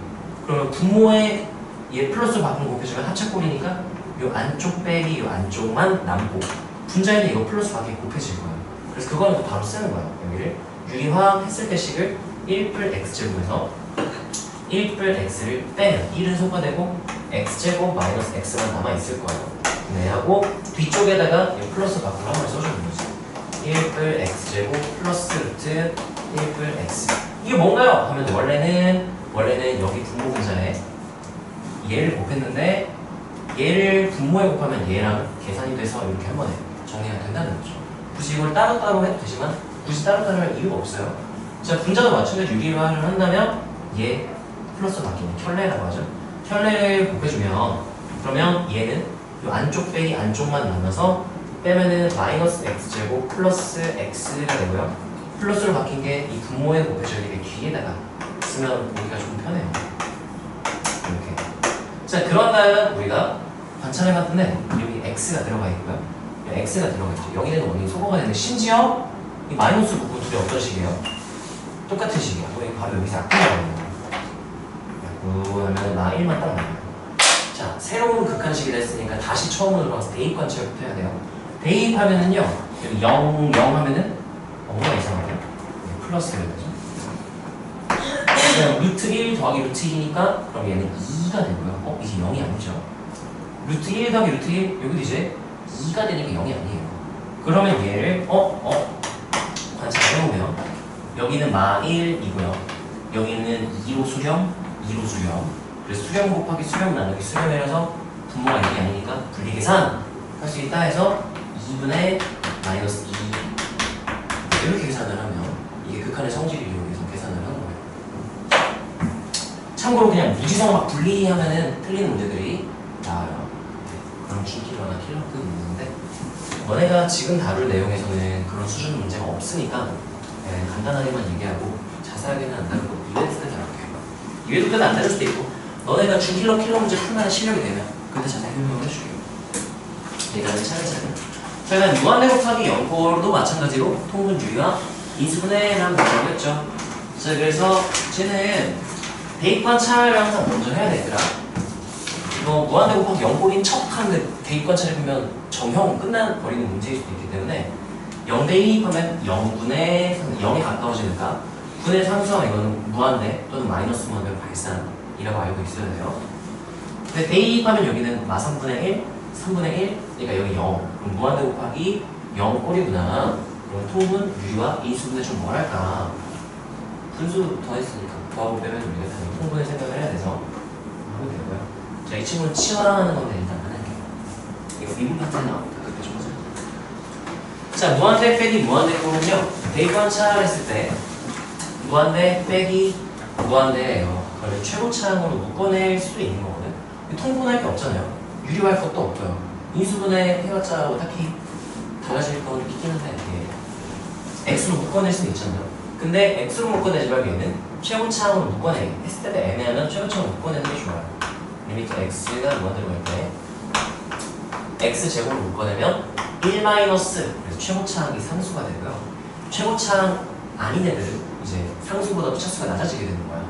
그러면 분모에 얘 플러스로 바꾼 걸 곱해주면 합차꼴이니까 요 안쪽 빼기 요 안쪽만 남고 분자에는 이거 플러스 밖에 곱해질 거예요. 그래서 그거는 또 바로 쓰는 거예요. 여기를 유리화 했을 때 식을 1뿔 x제곱에서 1뿔 x를 빼면 1은 소거되고 x제곱 마이너스 x만 남아있을 거예요. 네 하고 뒤쪽에다가 이 플러스 밖으로 한번 써주는 거지. 1뿔 x제곱 플러스 루트 1뿔 x 이게 뭔가요? 하면 원래는 여기 분모 분자에 얘를 곱했는데 얘를 분모에 곱하면 얘랑 계산이 돼서 이렇게 한 번에 정리가 된다는 거죠. 굳이 이걸 따로따로 해도 되지만 굳이 따로따로 할 이유가 없어요. 자, 분자도 마찬가지 유리화를 한다면 얘 플러스 바뀌는 켤레라고 하죠. 켤레를 곱해주면 그러면 얘는 이 안쪽 빼기 안쪽만 남아서 빼면은 마이너스 x제곱 플러스 x가 되고요. 플러스로 바뀐 게 이 분모에 곱해줘야 되게 뒤에다가 쓰면 보기가 좀 편해요. 이렇게. 자, 그런 다음 우리가 관찰해봤는데 여기 x가 들어가 있고요. 여기 x가 들어가 있죠. 여기 되는 원인이 소거가 되는데 심지어 이 마이너스 부분 둘이 어떤 식이에요? 똑같은 식이야. 우리 바로 여기서 약분 나옵니다. 약분 하면 나 1만 딱 나와요. 자, 새로운 극한식이 됐으니까 다시 처음으로 들어가서 대입관찰부터 해야 돼요. 대입하면은요, 여기 0, 0 하면은 뭐가 이상하죠? 플러스가 되죠. 그냥 루트 1 더하기 루트 2니까 그럼 얘는 2가 되고요. 이제 0이 아니죠. 루트 1 더하기 루트 1, 여기도 이제 2가 되니까 0이 아니에요. 그러면 얘를 관찰해보면 여기는 마 1이고요. 여기는 2로 수렴, 2로 수렴. 그래서 수렴 곱하기 수렴 나누기 수렴이라서 분모가 1이 아니니까 분리계산 할 수 있다 해서 2분의 마이너스 2 이렇게 계산을 하면 이게 극한의 성질을 이용해서 계산을 하는 거예요. 참고로 그냥 무지성 막 분리하면은 틀리는 문제들이 나와요. 그런 중킬러나 킬러급 있는데 너네가 지금 다룰 내용에서는 그런 수준 문제가 없으니까 간단하게만 얘기하고 자세하게는 안 다루고 이외 때 다룰게요. 이외도 끝 안 다룰 수도 있고 너네가 중킬러 킬러 문제 풀만한 실력이 되면 그때 자세히 설명을 해줄게요. 일단은 차례차례. 자, 일단 무한대 곱하기 0꼴도 마찬가지로 통분 유리와 인수분해라는 거라고 했죠. 자, 그래서 쟤는 대입관 차를 항상 먼저 해야 되더라. 무한대 곱하기 0꼴인 척 하는데 대입관 차를 보면 정형 끝나버리는 문제일 수도 있기 때문에 0대2 하면 0분의 0이 가까워지니까 분의 상수항 이거는 무한대 또는 마이너스 무한대로 발산이라고 알고 있어야 돼요. 근데 대입하면 여기는 마삼분의 1, 3분의 1, 그러니까 여기 0. 그럼 무한대 곱하기 0꼴이구나. 그럼 통분 유리와 인수분해 좀 뭐랄까. 분수 더했으니까 더하고 빼면 우리가 당연히 통분의 생각을 해야 돼서 하면 되고요. 자, 이 친구는 치환하는 건데 일단 안 할게요. 이거 미분 파트에 나옵니다. 그렇게 좀 보세요. 자, 무한대 빼기 무한대 꼴은요. 대입관 차했을 때 무한대 빼기 무한대예요. 그걸 최고차항으로 묶어낼 수도 있는 거거든. 통분할 게 없잖아요. 유리할 것도 없고요. 인수분해 해봤자 뭐 딱히 달라질 건 있긴 한데 X로 묶어낼 수는 있잖아요. 근데 X로 묶어내지 말고 얘는 최고차항으로 묶어내기 했을 때 애매하면 최고차항으로 묶어내는 게 좋아요. 리미트 X가 무한대로 갈 때 X제곱으로 묶어내면 1 마이너스 그래서 최고차항이 상수가 되고요. 최고차항 아닌 애들은 이제 상수보다도 차수가 낮아지게 되는 거야.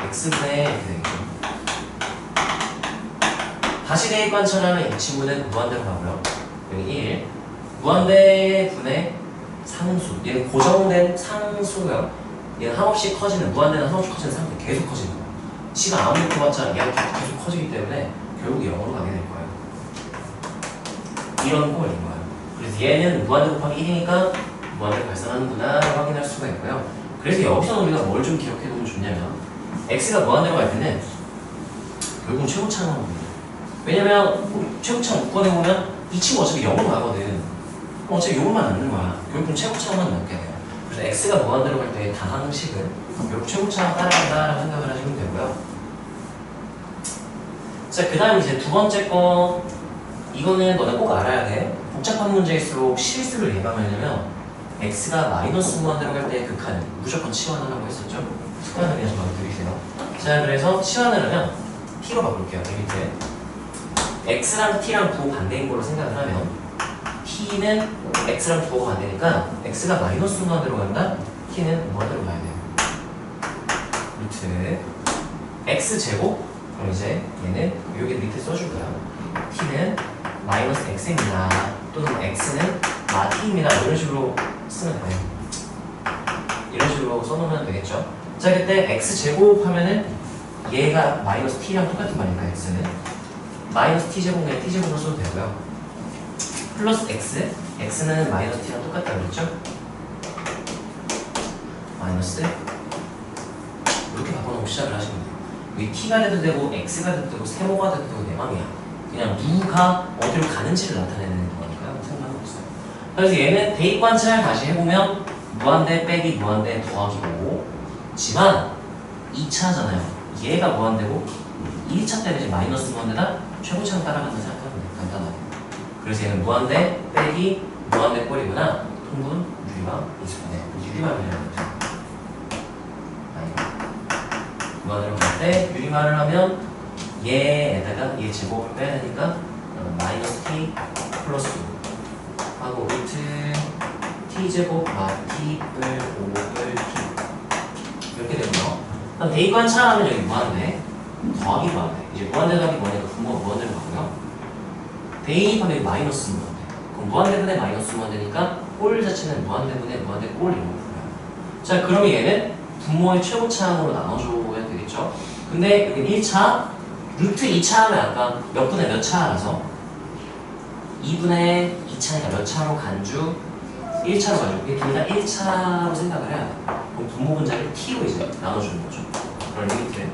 X분의 이렇게 되겠죠. 다시 대입관찰하면 이 친구는 무한대로 가고요. 여기 1 무한대 분의 상수 얘는 고정된 상수고요. 얘는 한없이 커지는 무한대는 한없이 커지는 상수 계속 커지는 거예요. 시간 아무리 커봤자 얘가 계속 커지기 때문에 결국 0으로 가게 될 거예요. 이런 꼴인 거예요. 그래서 얘는 무한대 곱하기 1이니까 무한대를 발산하는구나 확인할 수가 있고요. 그래서 여기서 우리가 뭘 좀 기억해두면 좋냐면 X가 무한대로 갈 때는 결국은 최고차항으로 갑니다. 왜냐면 최고차항 묶어내보면 이 친구 어차피 0으로 가거든. 어차피 요것만 남는 거야. 결국은 최고차항만 남게 돼요. 그래서 X가 무한대로 갈 때 다항식은 결국 최고차항 따라간다라고 생각을 하시면 되고요. 자, 그 다음 이제 두 번째 거 이거는 너네 꼭 알아야 돼. 복잡한 문제일수록 실수를 예방하려면 X가 마이너스 무한대로 갈 때 극한은 무조건 치환하라고 했었죠. 습관을 그냥 좀 드리세요. 자, 그래서 치환을 하면 T로 바꿀게요. 리미트 X랑 T랑 부호 반대인 걸로 생각을 하면 T는 X랑 부호가 반대니까 X가 마이너스 무한대로 간다? T는 무한대로 가야 돼요. 루트 X제곱 그럼 이제 얘는 여기 밑에 써줄 거야. T는 마이너스 X입니다. 또는 X는 T입니다. 이런 식으로 쓰면 돼요. 이런 식으로 써놓으면 되겠죠. 자, 그때 X제곱 하면은 얘가 마이너스 T랑 똑같은 말이니까 X는 마이너스 T제곱 그냥 T제곱으로 써도 되고요. 플러스 X X는 마이너스 T랑 똑같다고 그랬죠? 마이너스 이렇게 바꿔놓고 시작을 하시면 돼요. 여기 T가 돼도 되고 X가 돼도 되고 세모가 돼도 되고 내 맘이야. 그냥 누가 어디로 가는지를 나타내는 거니까요. 상관없어요. 그래서 얘는 대입관찰 다시 해보면 무한대 빼기 무한대 더하기고 지만 2차잖아요. 얘가 무한대고 1차 때는 이제 마이너스 무한대다 최고차항 따라간다 생각하면 돼요. 간단하게. 그래서 얘는 무한대 빼기 무한대 꼴이구나. 통분 유리와 인수분해. 유리말을 해야 되죠. 무한대로 갈 때 유리말을 하면 얘에다가 얘 제곱을 빼야 되니까 마이너스 t 플러스 2 하고 루트 t제곱 t을 5을 t 이렇게 되고요. 그럼 대입관찰하면 여기 무한대 더하기 무한대 이제 무한대 더하기 뭐니까 분모가 무한대로 가고요. 대입하면 마이너스 무한대 그럼 무한대분의 마이너스 무한대니까 꼴 자체는 무한대분의 무한대 꼴이라고 불러요. 자, 그러면 얘는 분모의 최고차항으로 나눠줘야 되겠죠. 근데 여기 1차 루트 2차 하면 아까 몇 분의 몇 차라서 2분의 2차니까 몇 차로 간주 1차로 가지고 이게 둘 다 1차로 생각을 해야 돼. 그럼 분모 분자를 t로 이제 나눠주는 거죠. 그런 리미트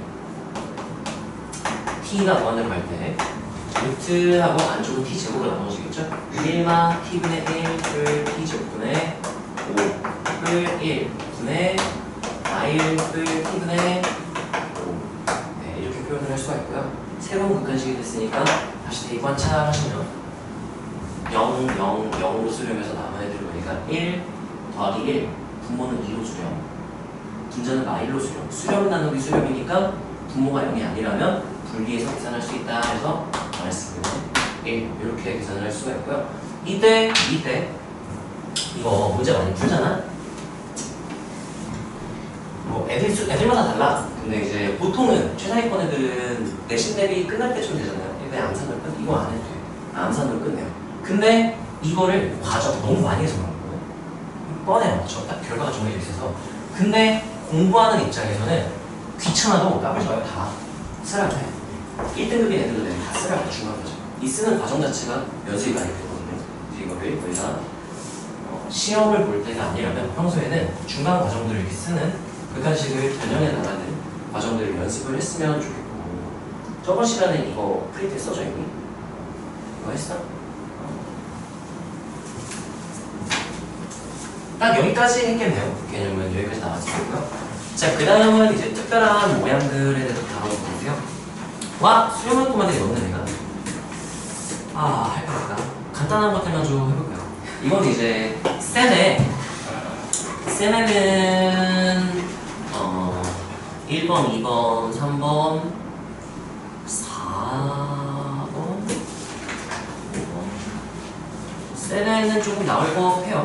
t가 무한대로 갈 때 루트하고 안쪽은 t제곱으로 나눠지겠죠. 1마 t분의 1을 t제곱분의 5을 1분의 1을 t분의 5 네, 계산을 할 수가 있고요. 새로운 극한식이 됐으니까 다시 대입관찰 하시면 0, 0, 0으로 수렴해서 남은 애들을 보니까 1 더하기 1 분모는 2로 수렴, 분자는 마일로 수렴, 수렴 나누기 수렴이니까 분모가 0이 아니라면 분리해서 계산할 수 있다 해서 말했습니다. 1 이렇게 계산을 할 수가 있고요. 이때 이거 문제 많이 풀잖아. 뭐 애들마다 달라. 근데 이제 보통은 최상위권 애들은 내신 대비 끝날 때쯤 되잖아요. 그냥 암산으로 끝. 이거 안 해도 돼. 암산으로 끝내요. 근데 이거를 과정 너무 많이 해서 그런 거예요. 뻔해요. 딱 결과가 정해져 있어서. 근데 공부하는 입장에서는 귀찮아도 땀을 져요. 다 쓰라고 해. 1등급인 애들도 다 쓰라고 해. 중요한 거죠. 이 쓰는 과정 자체가 연습이 많이 되거든요. 이거를 우리가 시험을 볼 때가 아니라면 평소에는 중간 과정들을 이렇게 쓰는 극한식을 변형해 나가는 과정들을 연습을 했으면 좋겠고, 저번 시간에 이거 프린트 써져 있니? 이거 했어? 딱 여기까지 했겠네요. 개념은 여기까지 나왔을 거고요. 자, 그 다음은 이제 특별한 모양들에 대해서 다뤄보고요. 와! 수렴할 것만 되게 넣네, 내가. 할 거니까. 간단한 것들만 좀 해볼까요? 이건 이제 쌤에는 1번, 2번, 3번, 4번, 5번. 쌤에는 조금 나올 법해요.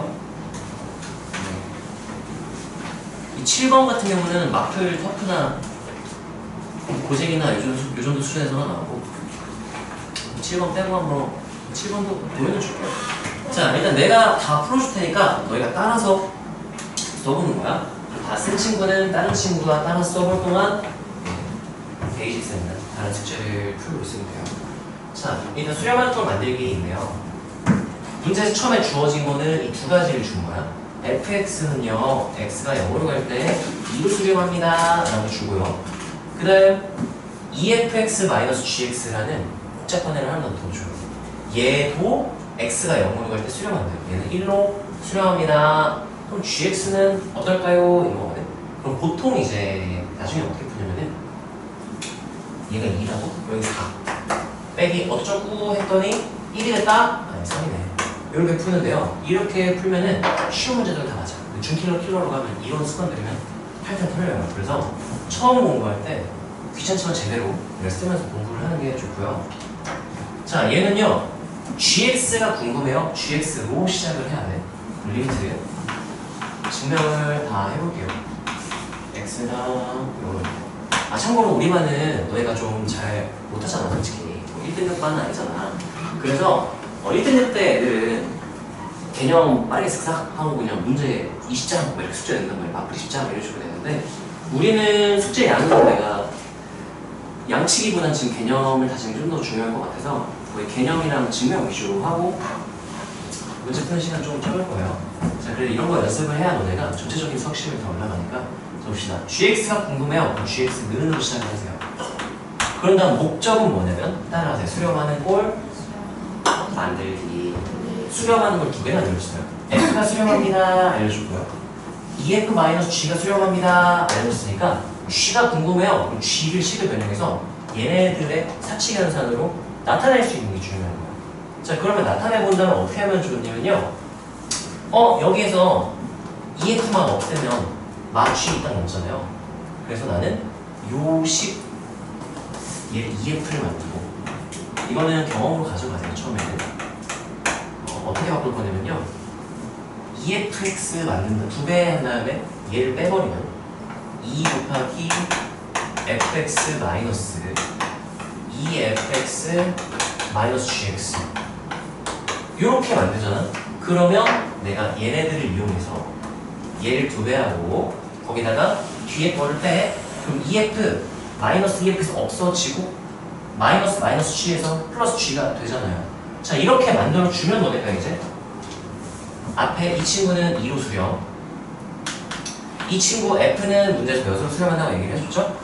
이 7번 같은 경우는 마플, 터프나 고쟁이나 요 정도 수준에서만 나오고, 7번 빼고 한번 7번도 보여줄게요. 자, 일단 내가 다 풀어줄 테니까 너희가 따라서 써보는 거야. 다 쓴 친구는 다른 친구가 따라 써볼 동안 베이직스입니다. 다른 숙제를 풀고 있으면 돼요. 자, 일단 수렴하는 걸 만들기 있네요. 문제에서 처음에 주어진 거는 이 두 가지를 준 거야. fx는요, x가 0으로 갈 때 2로 수렴합니다 라고 주고요. 그 다음 efx-gx라는 복잡한 애를 하나 더 줘요. 얘도 x가 0으로 갈 때 수렴한대요. 얘는 1로 수렴합니다. 그럼 gx는 어떨까요? 이런 거거든. 그럼 보통 이제 나중에 어떻게 푸냐면은 얘가 2라고? 여기 4 빼기 어쩌고 했더니 1이 됐다? 아니 3이네. 이렇게 푸는데요. 이렇게 풀면은 쉬운 문제들 다 맞아. 준킬러로 가면 이론 습관 들으면 탈탈 털려요. 그래서 처음 공부할 때 귀찮지만 제대로 쓰면서 공부를 하는 게 좋고요. 자, 얘는요, gx가 궁금해요. gx로 시작을 해야 돼. 리미트 증명을 다 해볼게요. x랑 요런. 참고로 우리반은 너희가 좀 잘 못하잖아, 솔직히. 1등급반은 아니잖아. 그래서 1등급 때 애들은 개념 빠르게 쓱싹 하고 그냥 문제 20장 이렇게 숙제 낸단 말이야. 마플 20장 이런 식으로 되는데, 우리는 숙제 양은 내가 양치기보단 지금 개념을 다지는 게 좀 더 중요할 것 같아서 거의 개념이랑 증명 위주로 하고 문제 푸는 시간 조금 적을 거예요. 자, 그래도 이런 거 연습을 해야 너네가 전체적인 수학실력이 더 올라가니까. 자, 봅시다. gx가 궁금해요. 그럼 gx 는으로 시작을 하세요. 그런 다음 목적은 뭐냐면 따라하세요. 수렴하는 꼴 만들기. 수렴하는 걸 두 개나 알려줬어요. f가 수렴합니다 알려줬고요. ef-g가 수렴합니다 알려줬으니까 g가 궁금해요. 그럼 g를 식을 변형해서 얘네들의 사칙연산으로 나타낼 수 있는 게 중요한 거예요. 자, 그러면 나타내본다면 어떻게 하면 좋냐면요, 여기에서 EF만 없애면 마취 딱 남잖아요. 그래서 나는 요식 얘를 EF를 만들고, 이거는 경험으로 가져가세요. 처음에는 어떻게 바꿀 거냐면요, EFX 만든다. 2배 한 다음에 얘를 빼버리면 2 곱하기 fx 마이너스 2fx 마이너스 gx 이렇게 만들잖아. 그러면 내가 얘네들을 이용해서 얘를 2배하고 거기다가 뒤에 거를 빼. 그럼 EF 마이너스 EF에서 없어지고 마이너스 마이너스 g에서 플러스 g가 되잖아요. 자, 이렇게 만들어주면 너네가 이제 앞에 이 친구는 2로 수렴, 이 친구 F는 문제에서 몇으로 수렴한다고 얘기를 해줬죠?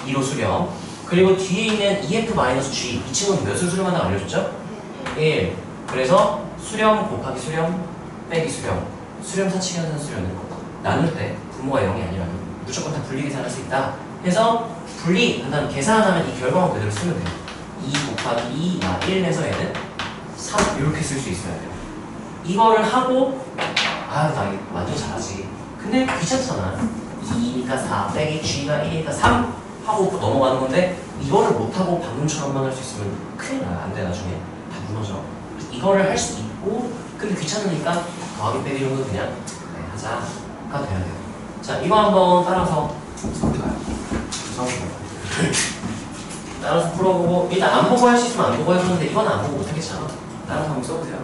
2로 수렴. 그리고 뒤에 있는 EF-G, 이 친구는 몇으로 수렴한다고 알려줬죠? 1. 그래서 수렴 곱하기 수렴 빼기 수렴, 수렴 사칙연산 수렴은 나눌 때 분모가 0이 아니라면 무조건 다 분리 계산할 수 있다 해서 분리한 다음 계산하면 이 결과만 그대로 쓰면 돼요. 2 곱하기 2 1 해서 얘는 3 이렇게 쓸 수 있어야 돼요. 이거를 하고 나 이거 완전 잘하지. 근데 귀찮잖아. 2니까 4 빼기 g가 1이니까 3 하고 넘어가는 건데 이거를 못하고 방금처럼만 할 수 있으면 큰일 나요. 안 돼. 나중에 다 무너져. 이거를 할 수 있고 근데 귀찮으니까 더하기 빼기 정도 그냥 하자가 돼야 돼요. 자, 이거 한번 따라서 따라서 풀어보고 일단 안 보고 할 수 있으면 안 보고 해보는데 이건 안 보고 못하겠잖아. 따라서 한번 써보세요.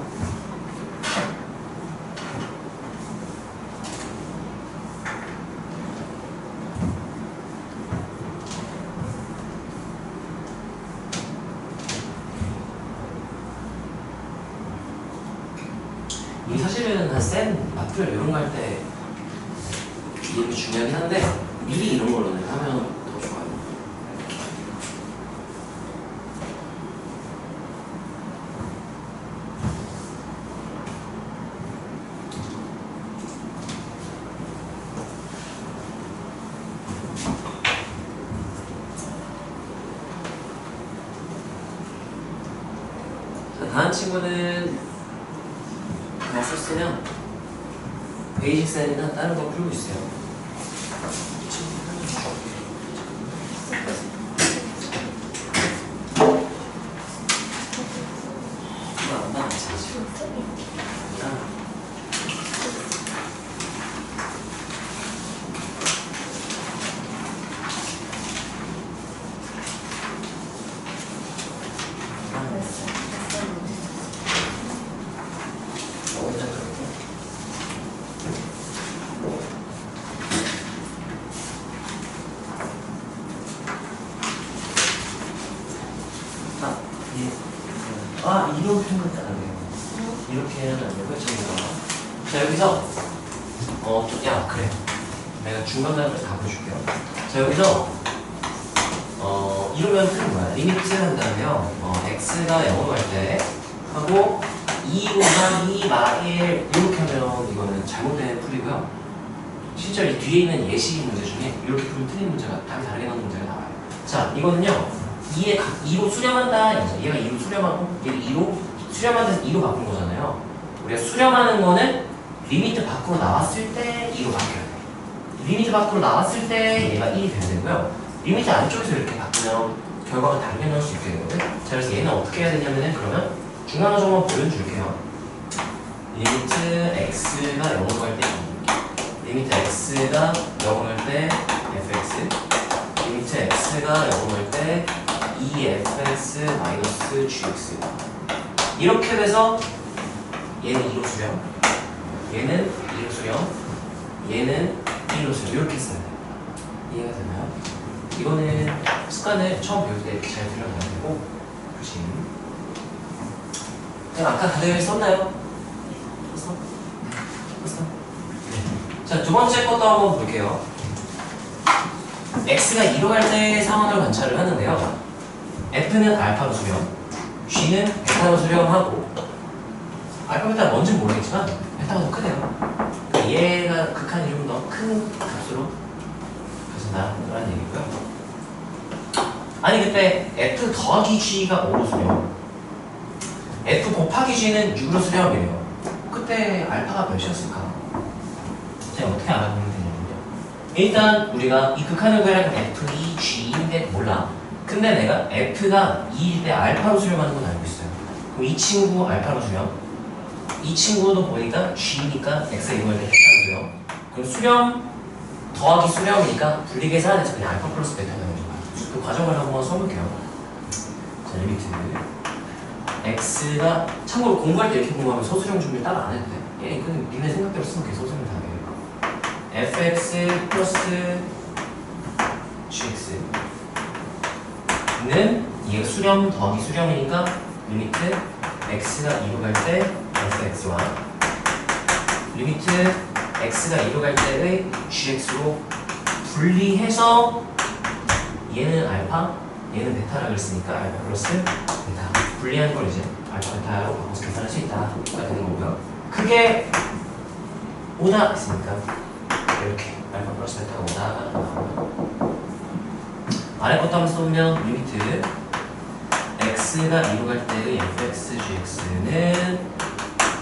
이 사실은 한 센 마트를 이런 거 할 때 이게 중요하긴 한데 미리 이런 걸로는 하면 더 좋아요. 자, 다음 친구는 그냥 썼으면 베이직 셀이나 다른 거 풀고 있어요. 이렇게 하면 안 돼요. 이렇게 하면 안 되고요. 자, 여기서 그래. 내가 중간단을 다 보여줄게요. 자, 여기서 이러면 틀린 거야. 리미트 한다면요. x가 0으로 갈 때 하고 2 곱하기 마1 이렇게 하면 이거는 잘못된 풀이고요. 실제로 이 뒤에 있는 예시 문제 중에 이렇게 풀면 틀린 문제가 답이 다르게 나오는 문제가 나와요. 자, 이거는요. 2로 수렴한다. 얘가 2로 수렴하고 얘를 2로 수렴하는 2로 바꾼 거잖아요. 우리가 수렴하는 거는 리미트 밖으로 나왔을 때 2로 바뀌어야 돼. 리미트 밖으로 나왔을 때 얘가 1이 돼야 되고요. 리미트 안쪽에서 이렇게 바꾸면 결과가 다르게 나올 수 있게 되거든. 자, 그래서 얘는 어떻게 해야 되냐면은 그러면 중간 과정만 보여줄게요. 리미트 x가 0으로 갈 때 2, 리미트 x가 0으로 갈 때 fx, 리미트 x가 0으로 갈 때 2fx 마이너스 gx. 이렇게 돼서 얘는 2로 수렴, 얘는 2로 수렴, 얘는 1로 수렴. 이렇게 써야 돼요. 이해가 되나요? 이거는 습관을 처음 배울 때 이렇게 잘 들여놔야 되고, 그렇지. 그럼 아까 다들 썼나요? 썼어? 썼어? 네. 자, 두 번째 것도 한번 볼게요. x가 2로 갈 때 상황을 관찰을 하는데요. f는 알파로 수렴, g는 베타로 수렴하고, 알파 베타가 뭔지는 모르겠지만 베타가 더 크대요. 그러니까 얘가 극한이 좀 더 큰 값으로 가진다라는 얘기고요. 아니 그때 f 더하기 g가 5로 수렴, f 곱하기 g는 6으로 수렴이래요. 그때 알파가 몇이었을까? 제가 어떻게 알아보면 되냐면요. 일단 우리가 이 극한을 구하려면 f2 g인데 몰라. 근데 내가 f가 2일 때 알파로 수렴하는 건 알고 있어요. 그럼 이 친구 알파로 수렴, 이 친구도 보니까 g니까 x가 이거할 때 베타로 수렴. 그럼 수렴 더하기 수렴이니까 분리 계산해서 그냥 알파 플러스 베타가 되는 거야. 그 과정을 한번 써볼게요. 자, 리미트 x가 참고로 공부할 때 이렇게 공부하면 소수령 준비를 따로 안 해도 돼. 얘 그냥 니네 생각대로 쓰면 계속 소수령 다 돼. fx 플러스 gx 는 얘가 수렴 더하기 수렴이니까 리미트 x가 2로 갈 때 fx와 리미트 x가 2로 갈 때의 gx로 분리해서 얘는 알파, 얘는 베타라고 했으니까 알파 플러스 베타 분리한 걸 이제 알파 베타로 바꿔서 계산할 수 있다가 되는 거고요. 그게 오다 했으니까 이렇게 알파 플러스 베타가 오다가 나오고요. 아래 것도 한번 써보면 리미트 x가 2로 갈 때의 fx, gx는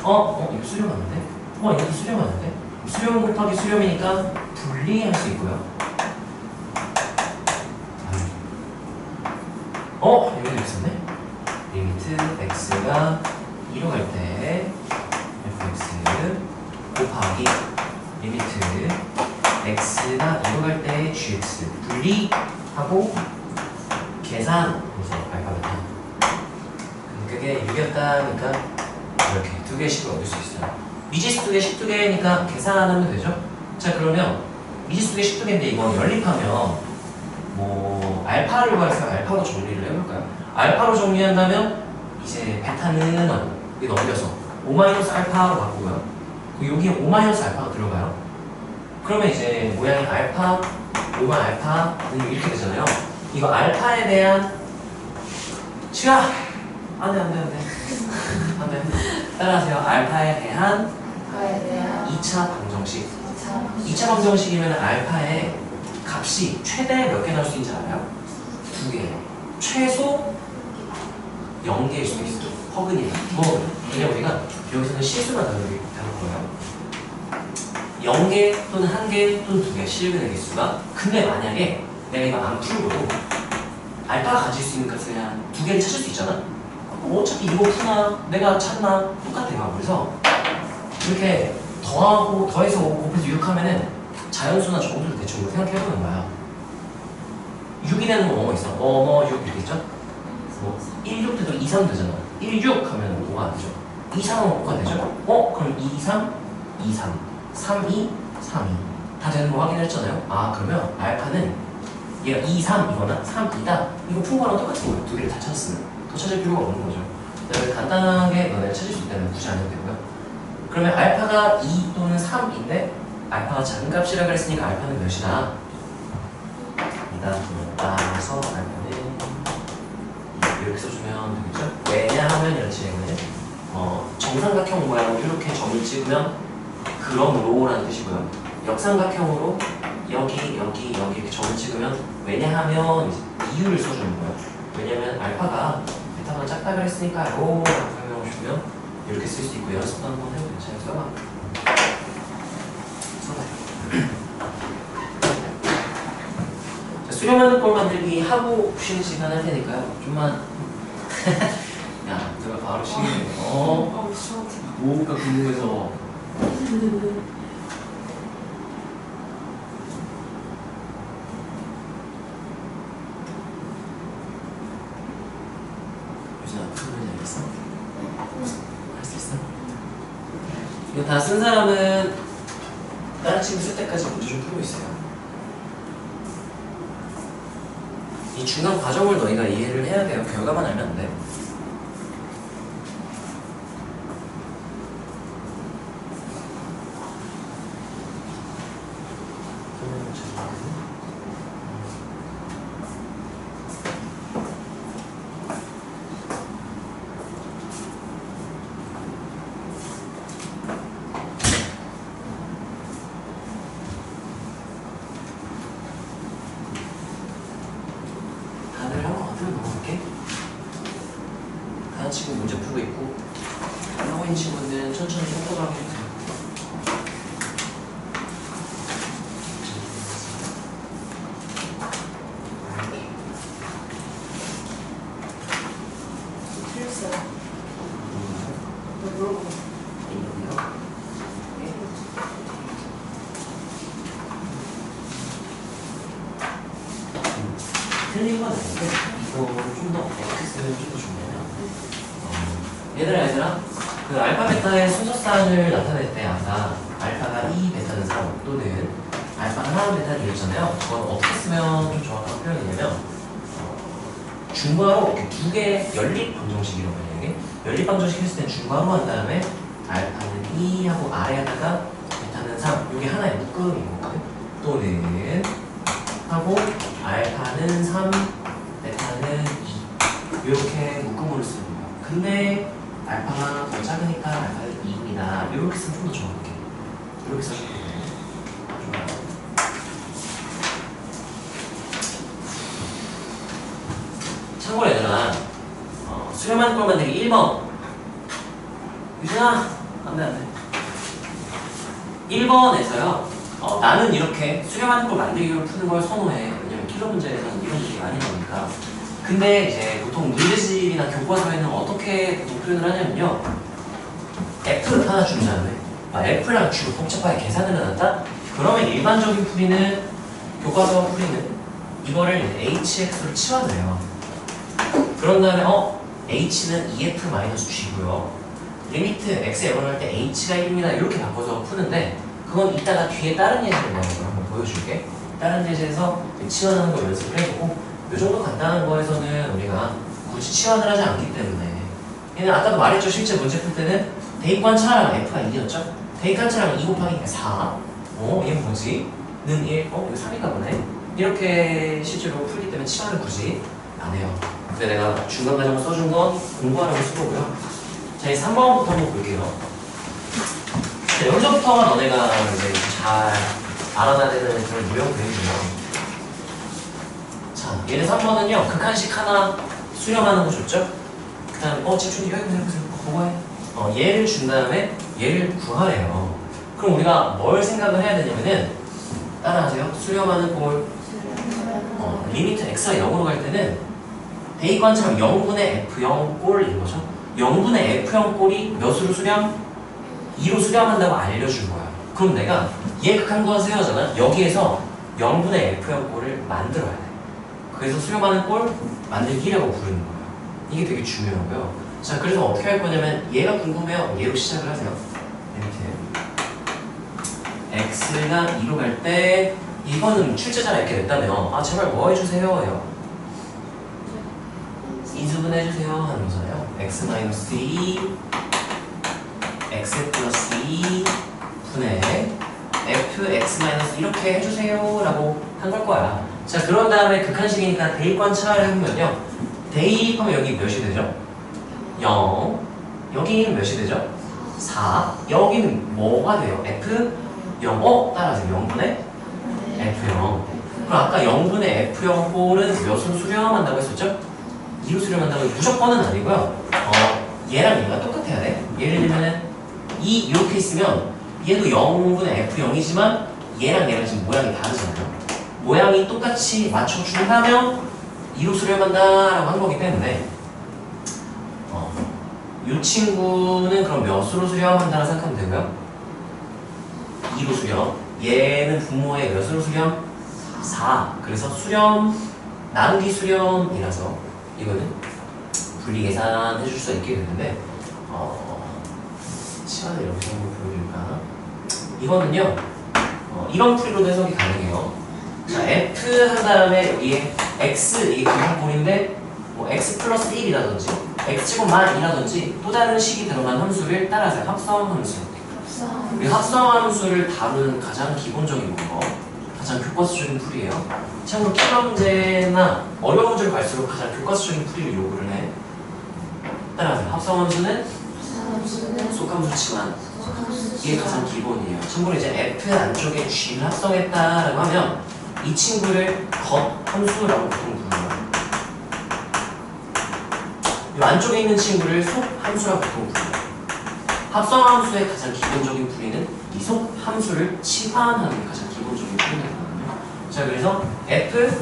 이거 수렴 맞는데? 이것도 수렴 맞는데? 수렴 곱하기 수렴이니까 분리할 수 있고요. 여기도 있었네? 리미트 x가 2로 갈 때 fx 곱하기 리미트 x가 2로 갈 때 gx 분리하고 계산해서 알파벳 그게 6이었다니까 이렇게 두 개씩을 얻을 수 있어요. 미지수 2개, 12개니까 계산하면 되죠? 자, 그러면 미지수 2개, 12개인데 이거 연립하면 뭐 알파를 구해서 알파로 정리를 해볼까요? 알파로 정리한다면 이제 베타는 이게 넘겨서 5-알파로 바꾸고요. 여기에 5-알파가 들어가요. 그러면 이제 모양이 알파, 5-알파는 이렇게 되잖아요. 이거 알파에 대한 안돼 따라하세요. 알파에 대한 2차 방정식. 2차 방정식이면 알파의 값이 최대 몇 개 나올 수 있는지 알아요? 2개. 최소 0개일 수도 있어요. 허근이나 왜냐면 우리가 여기서는 실수만 다룰 거예요. 0개 또는 1개 또는 2개 실근의 개수가. 근데 만약에 내가 이거 안 풀고도 알파가 가질 수 있는 값을 한 2개를 찾을 수 있잖아? 어차피 이거 푸나 내가 찾나 똑같아요. 그래서 이렇게 더해서 곱해서 6 하면은 자연수나 정수를 대충 생각해보는 거야. 6이 되는 거 뭐뭐 있어? 6 이렇게 있죠? 1, 6 돼도 2, 3 되잖아. 1, 6 하면 5가 안 되죠. 2, 3은 5가 되죠? 그럼 2, 3, 2, 3, 3, 2, 3, 2 다 되는 거 확인했잖아요? 그러면 알파는 얘가 2, 3 이거나 3, 2다. 이거 푼 거랑 똑같은 거예요. 두 개를 다 찾았으면 더 찾을 필요가 없는 거죠. 그래서 간단하게 너네가 찾을 수 있다면 굳이 안 해도 되고요. 그러면 알파가 2 또는 3인데 알파가 작은 값이라고 했으니까 알파는 몇이다? 따라서 알파는 이렇게 써주면 되겠죠? 왜냐하면 이렇지 정삼각형 모양으로 이렇게 점을 찍으면 그럼로라는 뜻이고요. 역삼각형으로 여기 이렇게 점을 찍으면 왜냐하면 이유를 써주는 거예요. 왜냐면 알파가 베타보다 작다고 했으니까요 라고 설명을 주면 이렇게 쓸 수 있고 연습도 한번 해보면 잘 써봐. 자, 수렴하는 꼴 만들기 하고 쉬는 시간 할 테니까요. 좀만 야, 내가 바로 쉬는 뭐가 궁금해서 이거 다 쓴 사람은 다른 친구 쓸 때까지 문제 좀 풀고 있어요. 이 중간 과정을 너희가 이해를 해야 돼요. 결과만 알면 안 돼. 친구 문제 풀고 있고 하고 있는 친구는 천천히 똑똑하게 해주세요. 틀렸어요. 물어보고. 틀린 건 아닌데 이거를 좀 더 어떻게 쓰면 좀 더 좋냐면 얘들아 그 알파 베타의 순서쌍을 나타낼 때 아까 알파가 2, 베타는 3 또는 알파가 4, 베타는 1이었잖아요. 그건 어떻게 쓰면 좀 정확한 표현이냐면 중괄호 이렇게 두 개 연립 방정식이라고 해요. 이게 연립 방정식 했을 때 중괄호 한 다음에 알파는 2 하고 아래에다가 베타는 3 이게 하나의 묶음인 거거든. 또는 하고 알파는 3, 베타는 2 이렇게 묶음으로 쓰는 거예요. 근데 알파가 더 작으니까 알파는 2입니다. 이렇게 쓰면 좀 더 정확해. 이렇게 써주면 돼요. 좋아요. 참고로 얘들아, 수렴하는 꼴 만들기 1번. 유진아, 안돼. 1번에서요, 나는 이렇게 수렴하는 꼴 만들기로 푸는 걸 선호해. 왜냐면 필요 문제에서는 이런 문제가 많이 나오니까. 근데 이제 보통 문제집이나 교과서에는 어떻게 보통 표현을 하냐면요, F를 하나 준 다음에 F랑 Q로 복잡하게 계산을 해놨다? 그러면 일반적인 풀이는, 교과서 풀이는 이거를 HX로 치환을 해요. 그런 다음에 H는 EF-G고요. 리미트 X에 0을 할 때 H가 1입니다. 이렇게 바꿔서 푸는데, 그건 이따가 뒤에 다른 예제를 내가 한번 보여줄게. 다른 예제에서 치환하는 거 연습을 해보고, 이 정도 간단한 거에서는 우리가 굳이 치환을 하지 않기 때문에, 얘는 아까도 말했죠. 실제 문제 풀 때는 대입관 차랑 F가 2였죠? 대입관 차랑 2 곱하기 4. 얘는 뭐지? 는 1. 이거 3인가 보네. 이렇게 실제로 풀기 때문에 치환을 굳이 안 해요. 근데 내가 중간 과정을 써준 건 공부하려고 쓴 거고요. 자, 이 3번부터 한번 볼게요. 자, 여기서부터가 너네가 이제 잘 알아놔야 되는 그런 유형 그림이에요. 자, 얘는 3번은요, 극한식 하나 수렴하는 거 줬죠? 그 다음에, 집중, 여기 보세요. 보고 해. 얘를 준 다음에 얘를 구하래요. 그럼 우리가 뭘 생각을 해야 되냐면은, 따라하세요. 수렴하는 꼴. 리미트 x가 0으로 갈 때는 대입관처럼 0분의 f0 꼴인 거죠. 0분의 f0 꼴이 몇으로 수렴? 2로 수렴한다고 알려준 거야. 그럼 내가 얘 극한 구하세요 하잖아. 여기에서 0분의 f0 꼴을 만들어야 돼. 그래서 수렴하는 꼴 만들기라고 부르는 거야. 이게 되게 중요하고요. 자, 그래서 어떻게 할 거냐면, 얘가 궁금해요. 얘로 시작을 하세요. 이렇게 x가 2로 갈 때, 이거는 출제자가 이렇게 냈다며, 제발 뭐 해주세요? 인수분 해주세요 하는 거잖아요. x-2 x 플러스 2 분의 fx 이렇게 해주세요 라고 한 걸 거야. 자, 그런 다음에 극한식이니까 대입관 차를 해보면요, 대입하면 여기 몇이 되죠? 0. 여기는 몇이 되죠? 4. 여기는 뭐가 돼요? f0. 따라하세요. 0분의 f0. 그럼 아까 0분의 f0 꼴은 몇으로 수렴한다고 했었죠? 2로 수렴한다고. 무조건은 아니고요. 얘랑 얘가 똑같아야 돼. 예를 들면은 이렇게 있으면 얘도 0분의 f0이지만 얘랑 얘랑 지금 모양이 다르잖아요. 모양이 똑같이 맞춰준다면 2로 수렴한다라고 한 거기 때문에, 이 친구는 그럼 몇으로 수렴한다고 생각하면 되고요. 2로 수렴. 얘는 분모의 몇으로 수렴? 4. 그래서 수렴, 나누기 수렴이라서 이거는 분리 계산해 줄 수 있게 되는데, 시간을 여기서 한번 보여드릴까? 이거는요, 이런 풀이로도 해석이 가능해요. 자, f 한 다음에 여기에 x, 이게 기본꼴인데, x 플러스 1이라든지 x제곱 만 2라든지 또 다른 식이 들어간 함수를 따라서 합성 함수. 이 합성 함수를 다루는 가장 기본적인 거, 가장 교과서적인 풀이에요. 참고로 키러 문제나 어려운 문제를 갈수록 가장 교과서적인 풀이를 요구를 해. 따라서 합성 함수는 속함수치만 이게 가장 기본이에요. 참고로 이제 f 안쪽에 g를 합성했다라고 하면 이 친구를 겉 함수라고 보통 부르요. 이 안쪽에 있는 친구를 속 함수라고 보통 부르요. 합성 함수의 가장 기본적인 풀이는 이 속 함수를 치환하는 게 가장 기본적인 풀이거든요. 자, 그래서 f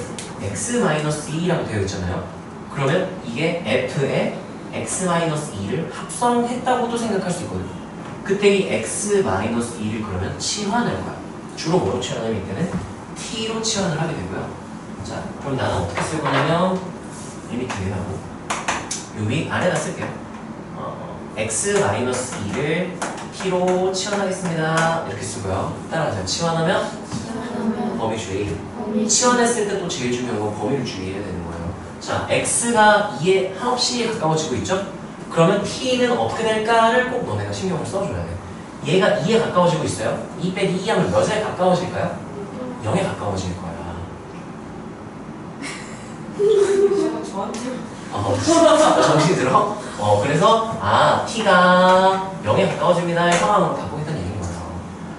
x-2라고 되어 있잖아요. 그러면 이게 f에 x-2를 합성했다고도 생각할 수 있거든요. 그때 이 x-2를 그러면 치환할 거야. 주로 뭐로 치환하냐면 이때는 t로 치환을 하게 되고요. 자, 그럼 나는 어떻게 쓸 거냐면 리미트 하고 요 위 아래다 쓸게요. x-2를 t로 치환하겠습니다. 이렇게 쓰고요. 따라하세요. 치환하면 범위 주의. 치환했을 때 또 제일 중요한 건 범위를 주의해야 되는 거예요. 자, x가 2에 한없이 가까워지고 있죠? 그러면 t는 어떻게 될까를 꼭 너네가 신경을 써줘야 돼. 얘가 2에 가까워지고 있어요. 2 빼기 2 하면 몇에 가까워질까요? 0에 가까워질 거야. 정신이 들어? 그래서 t가 0에 가까워집니다. 의 상황으로 바꾸겠다는 얘기인 거예요.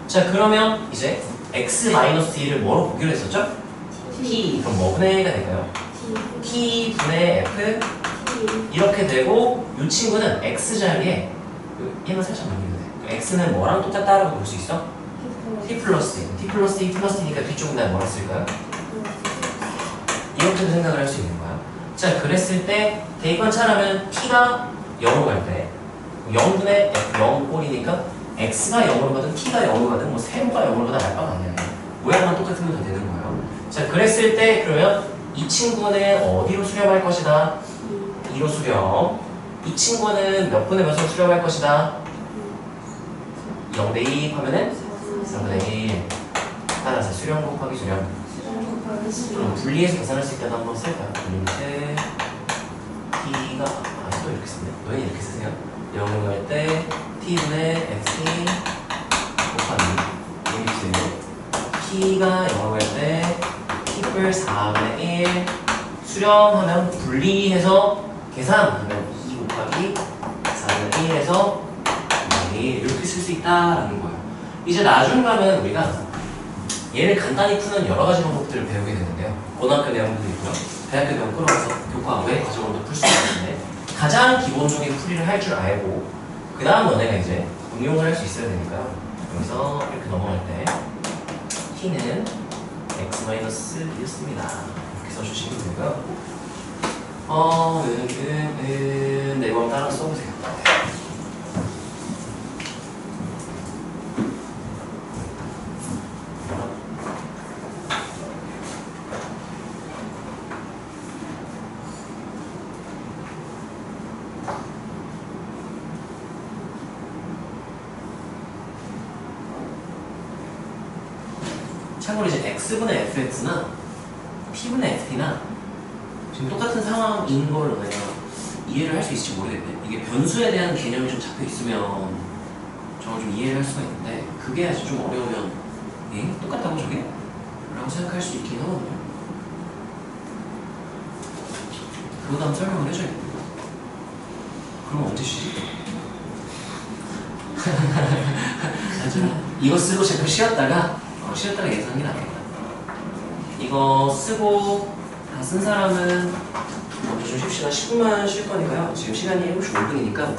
자, 그러면 이제 x-2를 뭐로 보기로 했었죠? t. 그럼 뭐 분의 1가 될까요? T분의 F 이렇게 되고 이 친구는 X 자리에 얘만 살짝 넘기면 돼. X는 뭐랑 똑같다라고 볼 수 있어? T 플러스 D. T 플러스 D 플러스 D니까 뒤쪽은 난 뭐라 쓸까요? 이렇게도 생각을 할 수 있는 거야. 자, 그랬을 때 대입관찰하면 T가 0으로 갈 때 0분의 F 0 꼴이니까 X가 0으로 가든 T가 0으로 가든 뭐 세로가 0으로 가든 알 바가 아니야. 모양만 똑같으면 다 되는 거예요. 자, 그랬을 때 그러면 이 친구는 어디로 수렴할 것이다? 2로 수렴. 이 친구는 몇 분의 몇으로 수렴할 것이다? 0대 2 하면은 3분의 1. 따라서 수렴 곱하기 수렴. 그럼 분리해서 계산할 수 있다고 한번 쓸까요? 리미트 T가 또 이렇게 쓰네. 왜 이렇게 쓰세요? 0으로 갈 때 T분의 X 곱하기 리미트 T가 0으로 갈 때 T뿔 4분의 1 수렴하면 분리해서 계산하면 2 곱하기 4분의 1에서 1 이렇게 쓸 수 있다라는 거예요. 이제 나중 가면 우리가 얘를 간단히 푸는 여러 가지 방법들을 배우게 되는데요. 고등학교 내용도 있고요. 대학교 내용 끌어와서 교과 외 과정으로도 풀 수 있는데 가장 기본적인 풀이를 할 줄 알고 그 다음 너네가 이제 응용을 할 수 있어야 되니까요. 여기서 이렇게 넘어갈 때 t는 x-2였습니다. 이렇게 써주시면 되고요. 네 번 따라 써보세요. 참고로 이제 x분의 fx나 t분의 ft나 지금 똑같은 상황인 걸 내가 이해를 할 수 있을지 모르겠네. 이게 변수에 대한 개념이 좀 잡혀 있으면 저걸 좀 이해를 할 수가 있는데 그게 아주 좀 어려우면 똑같다고 저게? 라고 생각할 수 있긴 하거든요. 그거 다음 설명을 해줘야겠네. 그럼 언제 쉬지? 이거 쓰고 잠깐 쉬었다가 예상이 나겠다. 이거 쓰고 다 쓴 사람은 먼저 좀 쉽시다. 10분만 쉴 거니까요. 지금 시간이 7시 5분이니까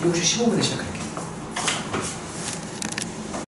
7시 15분에 시작할게요.